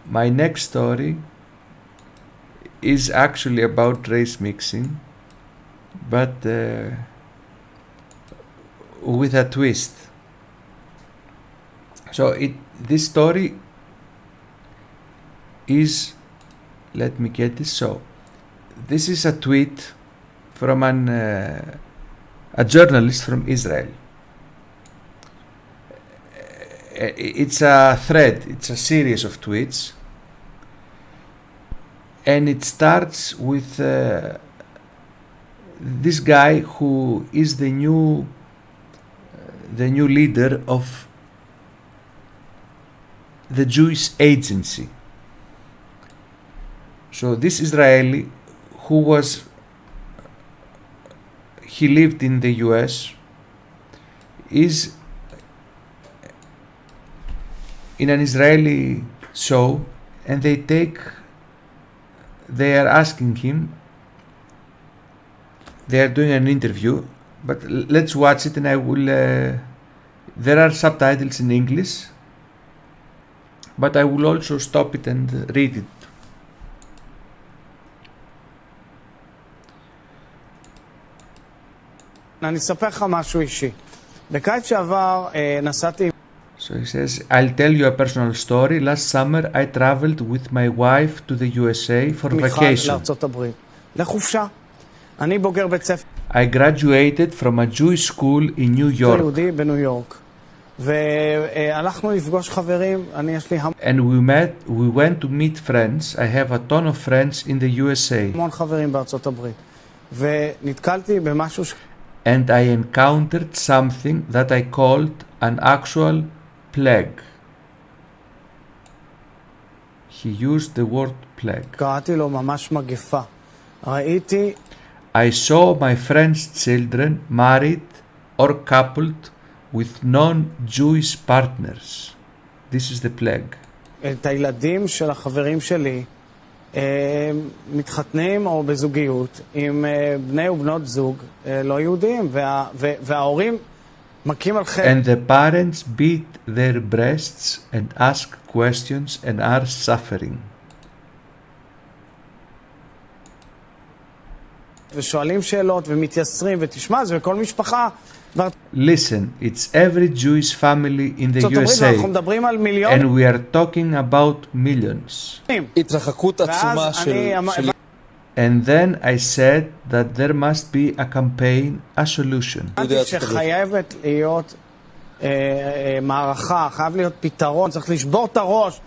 my next story is actually about race mixing, but with a twist. So this story is, let me get this. So this is a tweet from a journalist from Israel. It's a thread, it's a series of tweets, and it starts with this guy who is the new leader of the Jewish Agency. So this Israeli he lived in the US, is in an Israeli show, and they are asking him, they are doing an interview, but let's watch it, and I will, there are subtitles in English, but I will also stop it and read it. אני אספר לך משהו אישי. בקיץ שעבר נסעתי... So he says, I'll tell you a personal story. Last summer I traveled with my wife to the USA for vacation. לארצות הברית. לחופשה. אני בוגר בית ספר... I graduated from a Jewish school in New York. יהודי בניו יורק. והלכנו לפגוש חברים. אני יש לי... And we went to meet friends. I have a ton of friends in the USA. המון חברים בארצות הברית. ונתקלתי במשהו And I encountered something that I called an actual plague. He used the word plague. קראתי לו ממש מגפה. ראיתי... I saw my friends' children married or coupled with non-Jewish partners. This is the plague. את הילדים של החברים שלי מתחתנים או בזוגיות עם בני ובנות זוג לא יהודים, וההורים מכים על חטא. And the parents beat their breasts and ask questions and are suffering. ושואלים שאלות ומתייסרים, ותשמע, זה בכל משפחה. Listen, it's every Jewish family in the USA, אנחנו מדברים על מיליון. and we are talking about millions. התרחקות עצומה של... And then I said that there must be a campaign, a solution. שחייבת להיות מערכה, חייב להיות פתרון, צריך לשבור את הראש.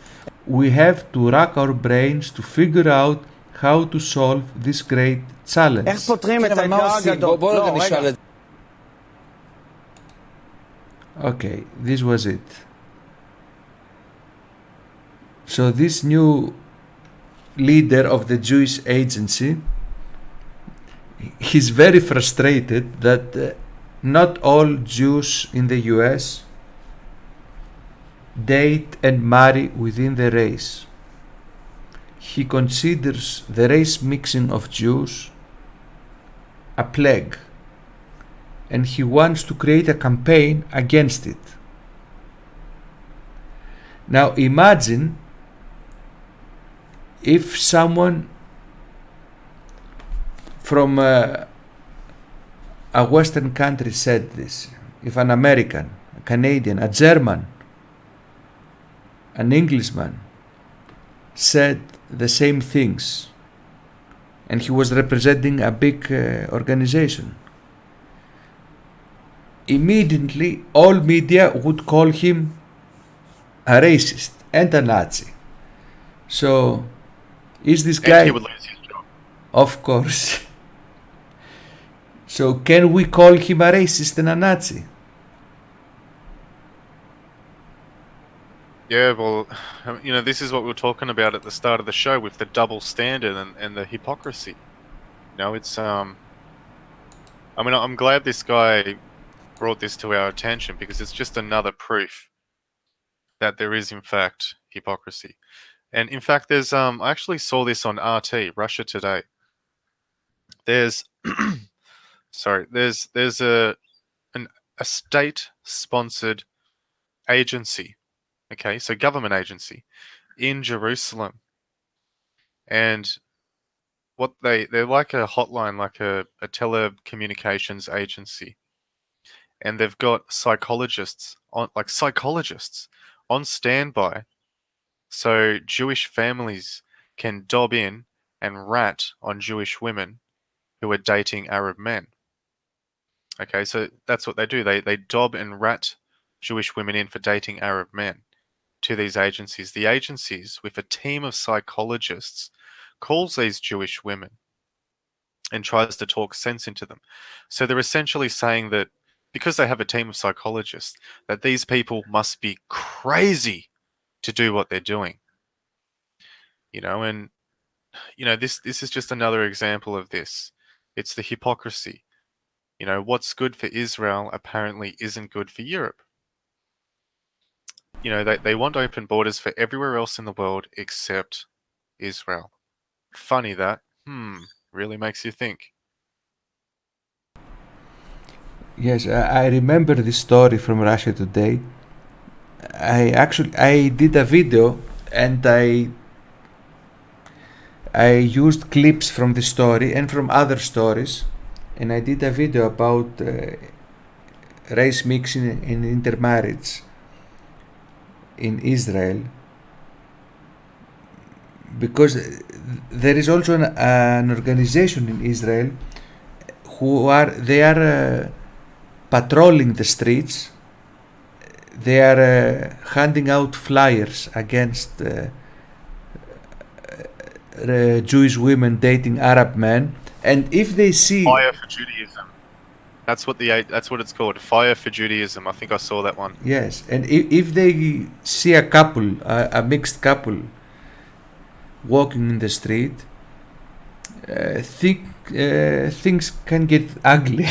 We have to rack our brains to figure out how to solve this great challenge. איך פותרים את כן, אבל מה האתגר עושים? הגדול? בוא רגע לא, נשאל רגע. את Okay, this was it. So this new leader of the Jewish agency, he's very frustrated that not all Jews in the US date and marry within the race. He considers the race mixing of Jews a plague, and he wants to create a campaign against it. Now imagine if someone from a Western country said this, if an American, a Canadian, a German, an Englishman said the same things, and he was representing a big organization. Immediately all media would call him a racist and a Nazi. So is this guy... And he would lose his job. Of course. So can we call him a racist and a Nazi? Yeah, well, you know, this is what we were talking about at the start of the show with the double standard and the hypocrisy. You know, it's I mean, I'm glad this guy brought this to our attention because it's just another proof that there is in fact hypocrisy. And in fact, there's I actually saw this on RT, Russia Today. There's sorry, there's a state-sponsored agency, okay, so government agency in Jerusalem, and what they're like a hotline, like a telecommunications agency, and they've got psychologists on standby, so Jewish families can dob in and rat on Jewish women who are dating Arab men. Okay, so that's what they do. They dob and rat Jewish women in for dating Arab men to these agencies. The agencies, with a team of psychologists, calls these Jewish women and tries to talk sense into them. So they're essentially saying that because they have a team of psychologists, that these people must be crazy to do what they're doing. You know, and you know, this is just another example of this. It's the hypocrisy. You know, what's good for Israel apparently isn't good for Europe. You know, they want open borders for everywhere else in the world except Israel. Funny that. Really makes you think. Yes, I remember this story from Russia Today. I did a video and I used clips from the story and from other stories, and I did a video about race mixing and intermarriage in Israel, because there is also an organization in Israel they are patrolling the streets. They are handing out flyers against Jewish women dating Arab men, and if they see Fire for Judaism. That's what it's called. Fire for Judaism. I think I saw that one. yes, and if they see a couple, a mixed couple, walking in the street, things can get ugly.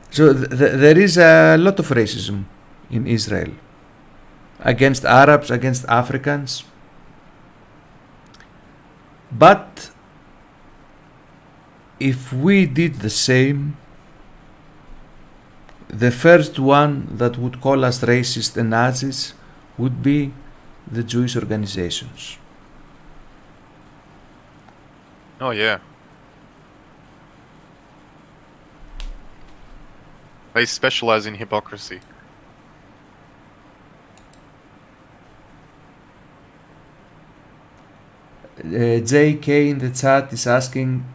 So there is a lot of racism in Israel against Arabs, against Africans. But if we did the same, the first one that would call us racist and Nazis would be the Jewish organizations. Oh yeah. They specialize in hypocrisy. JK in the chat is asking,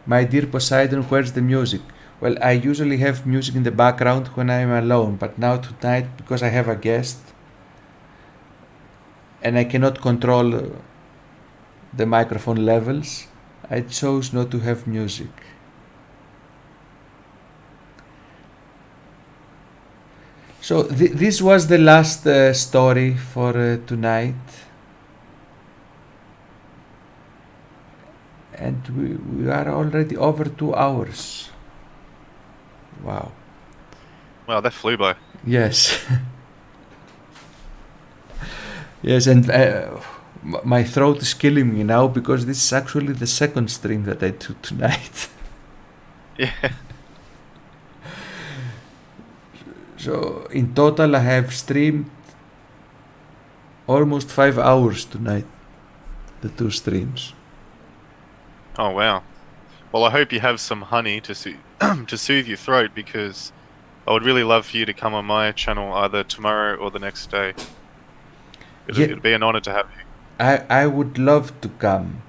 my dear Poseidon, where's the music? Well, I usually have music in the background when I'm alone, but now tonight, because I have a guest and I cannot control the microphone levels, I chose not to have music. So this was the last story for tonight. And we are already over 2 hours. Wow. Wow, that flew by. Yes. Yes, and my throat is killing me now because this is actually the second stream that I do tonight. Yeah. So in total I have streamed almost 5 hours tonight, the 2 streams. Oh, wow. Well, I hope you have some honey to to soothe your throat, because I would really love for you to come on my channel either tomorrow or the next day. It'd be an honor to have you. I would love to come.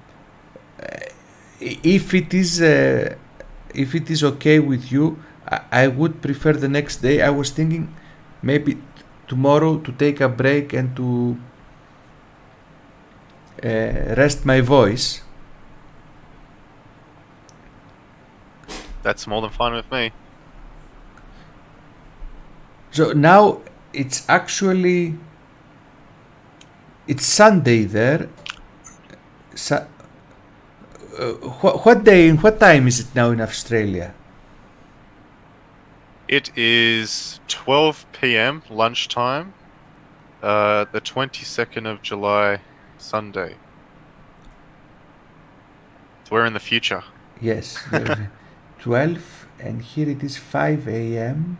If it is okay with you, I would prefer the next day. I was thinking maybe tomorrow to take a break and to rest my voice. That's more than fine with me. So now it's Sunday there. What day and what time is it now in Australia? It is 12 p.m. lunchtime, the 22nd of July, Sunday. So we're in the future. Yes, 12, and here it is 5 a.m.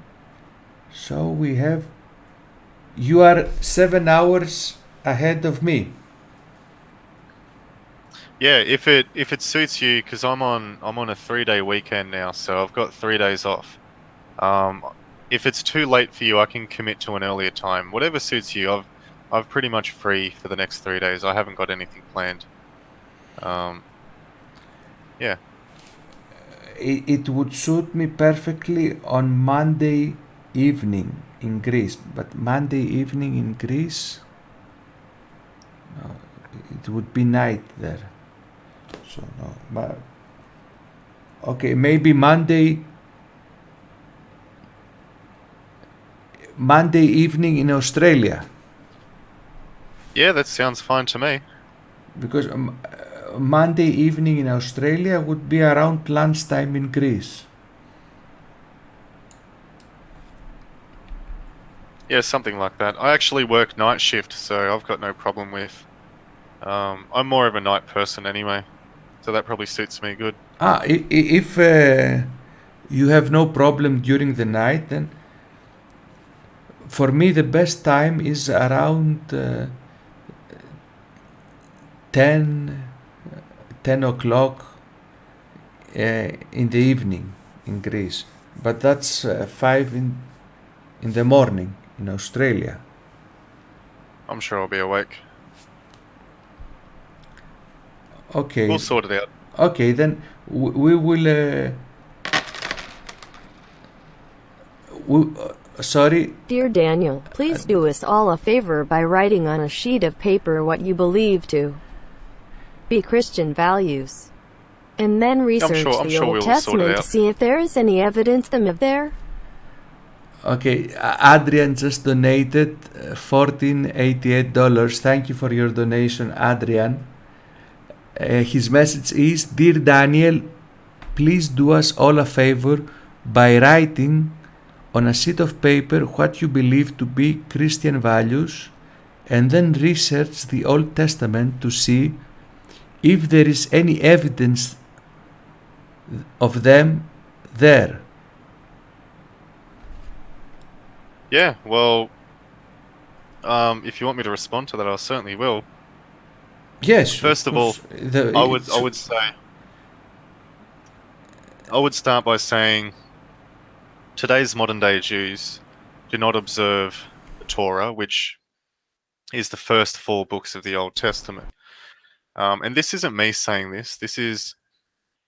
So you are 7 hours ahead of me. Yeah, if it suits you, because I'm on a 3-day weekend now, so I've got 3 days off. If it's too late for you, I can commit to an earlier time. Whatever suits you. I'm pretty much free for the next 3 days. I haven't got anything planned. Yeah. It would suit me perfectly on Monday evening in Greece, but Monday evening in Greece, no, it would be night there. So no, but okay, maybe Monday evening in Australia. Yeah, that sounds fine to me. Because Monday evening in Australia would be around lunchtime in Greece. Yeah, something like that. I actually work night shift, so I've got no problem with... I'm more of a night person anyway, so that probably suits me good. If you have no problem during the night, then for me the best time is around 10 o'clock in the evening in Greece, but that's 5 in the morning in Australia. I'm sure I'll be awake. Okay. We'll sort it out. Okay, then we will. Sorry. Dear Daniel, please do us all a favor by writing on a sheet of paper what you believe to be Christian values. And then research the Old Testament to see if there is any evidence of them there. Okay, Adrian just donated $14.88. Thank you for your donation, Adrian. His message is, Dear Daniel, please do us all a favor by writing on a sheet of paper what you believe to be Christian values, and then research the Old Testament to see if there is any evidence of them there. Yeah, well, if you want me to respond to that, I certainly will. Yes. First of all, I would start by saying today's modern day Jews do not observe the Torah, which is the first 4 books of the Old Testament. And this isn't me saying this. This is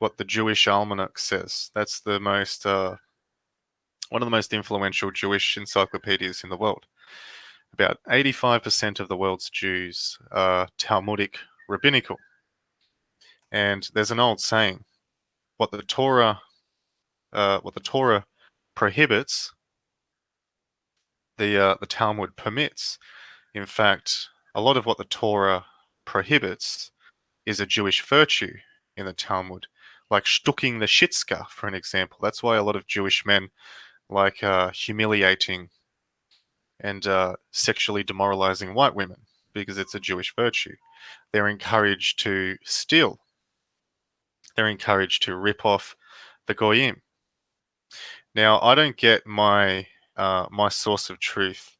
what the Jewish Almanac says. That's the most one of the most influential Jewish encyclopedias in the world. About 85% of the world's Jews are Talmudic rabbinical. And there's an old saying, what the Torah prohibits, the Talmud permits. In fact, a lot of what the Torah prohibits is a Jewish virtue in the Talmud, like shtuking the shitska, for an example. That's why a lot of Jewish men like humiliating and sexually demoralizing white women, because it's a Jewish virtue. They're encouraged to steal. They're encouraged to rip off the goyim. Now, I don't get my my source of truth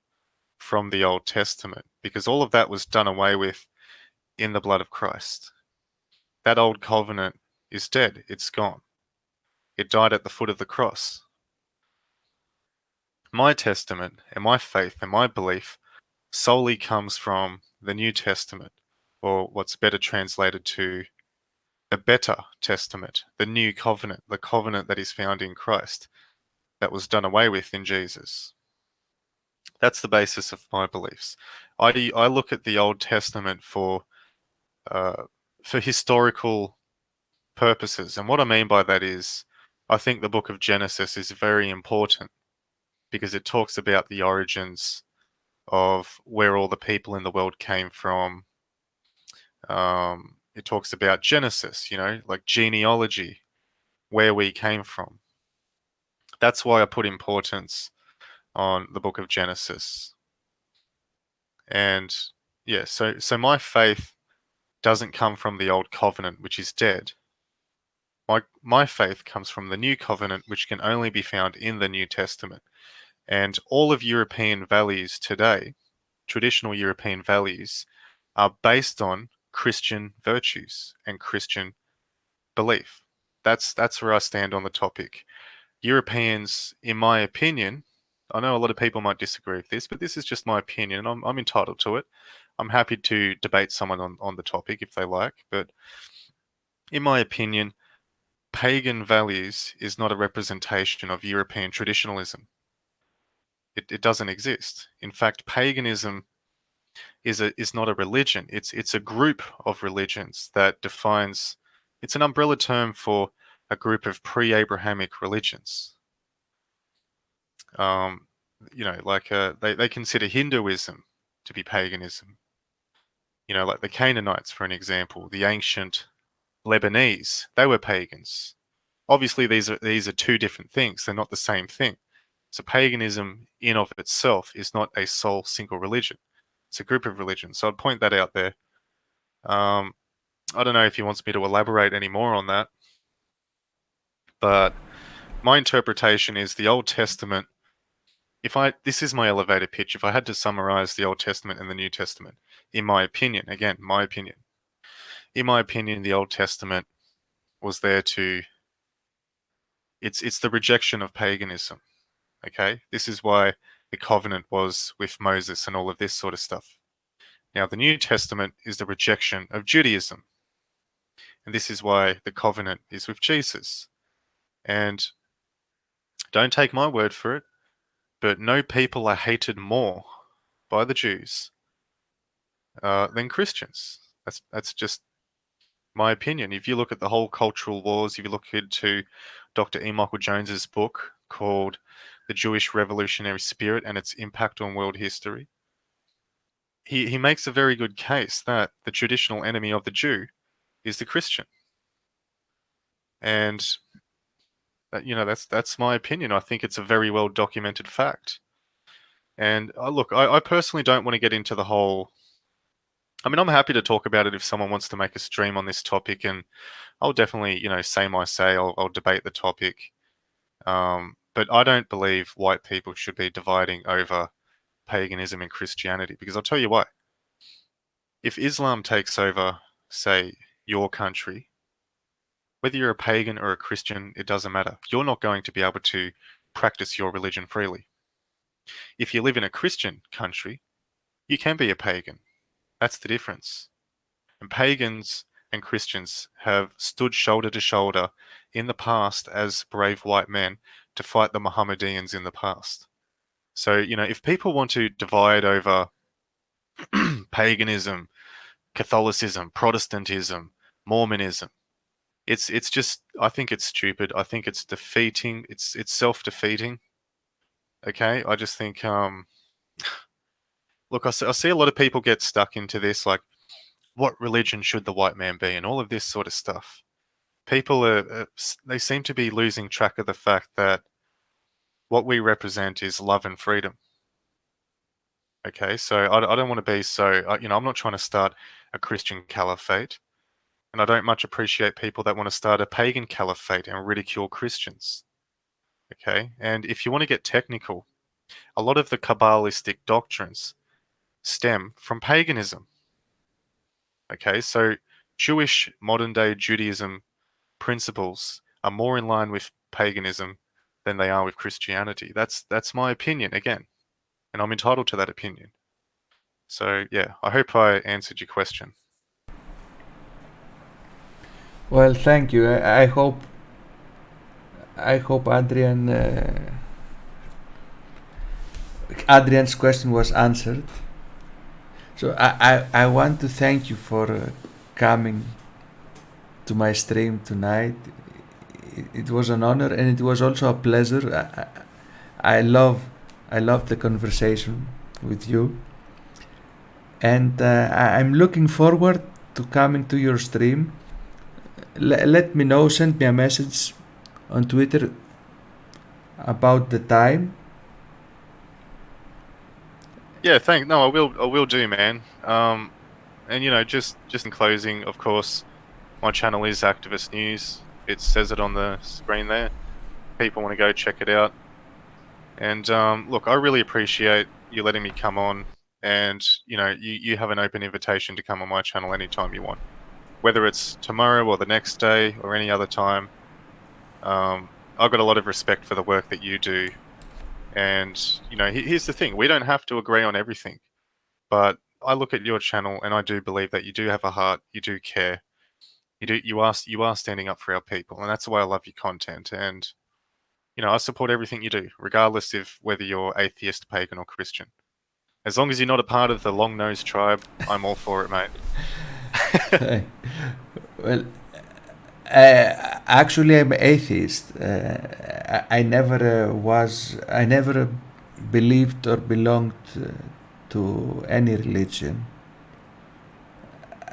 from the Old Testament, because all of that was done away with in the blood of Christ. That old covenant is dead. It's gone. It died at the foot of the cross. My testament and my faith and my belief solely comes from the New Testament, or what's better translated to the better testament, the new covenant, the covenant that is found in Christ, that was done away with in Jesus. That's the basis of my beliefs. I look at the Old Testament for historical purposes, and what I mean by that is, I think the book of Genesis is very important because it talks about the origins of where all the people in the world came from. It talks about Genesis, like genealogy, where we came from. That's why I put importance on the book of Genesis. And yeah, so my faith doesn't come from the old covenant, which is dead. My faith comes from the new covenant, which can only be found in the New Testament. And all of European values today, traditional European values, are based on Christian virtues and Christian belief. That's where I stand on the topic. Europeans, in my opinion, I know a lot of people might disagree with this, but this is just my opinion, and I'm entitled to it. I'm happy to debate someone on the topic if they like, but in my opinion, pagan values is not a representation of European traditionalism. It doesn't exist. In fact, paganism is not a religion. It's a group of religions that defines. It's an umbrella term for a group of pre-Abrahamic religions. Like they consider Hinduism to be paganism. Like the Canaanites, for an example, the ancient Lebanese, they were pagans. Obviously, these are two different things. They're not the same thing. So paganism in of itself is not a sole single religion. It's a group of religions. So I'd point that out there. I don't know if he wants me to elaborate any more on that, but my interpretation is the Old Testament. This is my elevator pitch. If I had to summarize the Old Testament and the New Testament, in my opinion, again, my opinion, in my opinion, the Old Testament was there to. It's the rejection of paganism. Okay, this is why the covenant was with Moses and all of this sort of stuff. Now, the New Testament is the rejection of Judaism. And this is why the covenant is with Jesus. And don't take my word for it, but no people are hated more by the Jews than Christians. That's just my opinion. If you look at the whole cultural wars, if you look into Dr. E. Michael Jones's book called The Jewish Revolutionary Spirit and Its Impact on World History, he makes a very good case that the traditional enemy of the Jew is the Christian. And that's my opinion. I think it's a very well documented fact. And I personally don't want to get into the whole. I mean, I'm happy to talk about it if someone wants to make a stream on this topic, and I'll definitely, say my say. I'll debate the topic. But I don't believe white people should be dividing over paganism and Christianity, because I'll tell you why. If Islam takes over, say, your country, whether you're a pagan or a Christian, it doesn't matter. You're not going to be able to practice your religion freely. If you live in a Christian country, you can be a pagan. That's the difference. And pagans and Christians have stood shoulder to shoulder in the past as brave white men to fight the Mohammedans in the past. So, if people want to divide over paganism, Catholicism, Protestantism, Mormonism, it's just, I think it's stupid. I think it's defeating. It's self-defeating. Okay, I just think, look, I see a lot of people get stuck into this, like, what religion should the white man be, and all of this sort of stuff. People they seem to be losing track of the fact that what we represent is love and freedom. Okay, so I don't want to be so, I'm not trying to start a Christian caliphate, and I don't much appreciate people that want to start a pagan caliphate and ridicule Christians. Okay, and if you want to get technical, a lot of the Kabbalistic doctrines stem from paganism. Okay, so Jewish modern-day Judaism principles are more in line with paganism than they are with Christianity. That's my opinion, again, and I'm entitled to that opinion. So, yeah, I hope I answered your question. Well, thank you. I hope Adrian's question was answered. So I want to thank you for coming to my stream tonight. It was an honor, and it was also a pleasure. I love the conversation with you, and I'm looking forward to coming to your stream. Let me know, send me a message on Twitter about the time. Yeah, no, I will do, man. And just in closing, of course, my channel is Activist News. It says it on the screen there. People want to go check it out. And look, I really appreciate you letting me come on. And you have an open invitation to come on my channel anytime you want, whether it's tomorrow or the next day or any other time. I've got a lot of respect for the work that you do. And, here's the thing. We don't have to agree on everything. But I look at your channel and I do believe that you do have a heart. You do care. You are standing up for our people. And that's why I love your content. And, I support everything you do, regardless of whether you're atheist, pagan, or Christian. As long as you're not a part of the long-nosed tribe, I'm all for it, mate. Well, actually, I'm atheist. I never believed or belonged to any religion.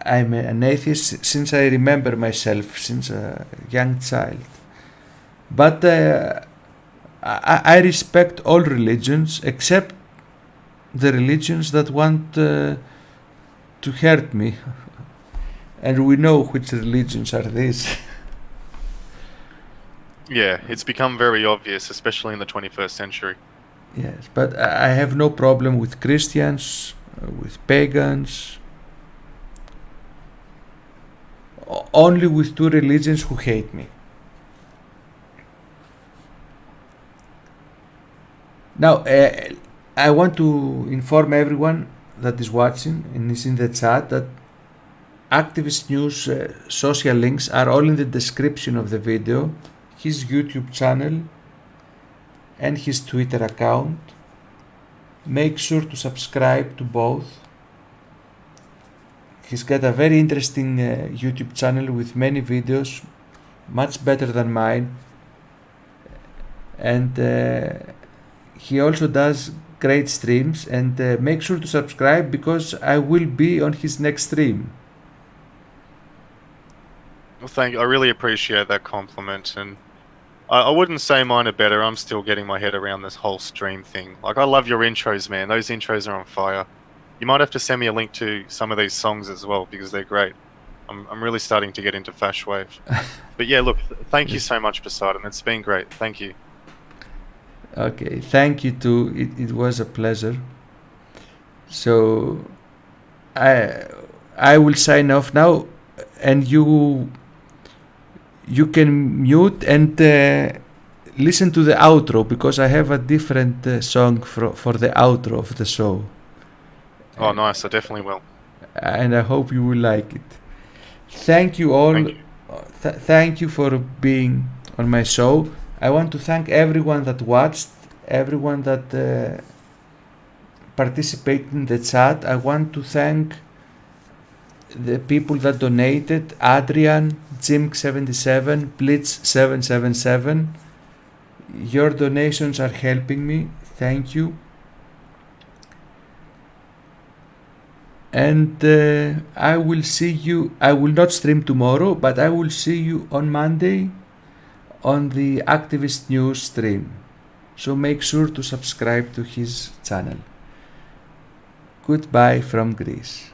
I'm an atheist since I remember myself, since a young child. But I respect all religions except the religions that want to hurt me. And we know which religions are these. Yeah, it's become very obvious, especially in the 21st century. Yes, but I have no problem with Christians, with pagans. Only with two religions who hate me. Now, I want to inform everyone that is watching and is in the chat that Activist News social links are all in the description of the video, his YouTube channel and his Twitter account. Make sure to subscribe to both. He's got a very interesting YouTube channel with many videos, much better than mine. And he also does great streams, and make sure to subscribe because I will be on his next stream. Well, thank you. I really appreciate that compliment, and I wouldn't say mine are better. I'm still getting my head around this whole stream thing. Like, I love your intros, man. Those intros are on fire. You might have to send me a link to some of these songs as well because they're great. I'm really starting to get into Fash Wave. But yeah, look, thank you so much, Poseidon. It's been great. Thank you. Okay, thank you too. It was a pleasure. So I will sign off now, and you can mute and listen to the outro because I have a different song for the outro of the show. Oh, nice. I definitely will. And I hope you will like it. Thank you all. Thank you. Thank you for being on my show. I want to thank everyone that watched, everyone that participated in the chat. I want to thank the people that donated: Adrian, Jim77, Blitz777. Your donations are helping me. Thank you. And I will see you. I will not stream tomorrow, but I will see you on Monday on the Activist News stream. So make sure to subscribe to his channel. Goodbye from Greece.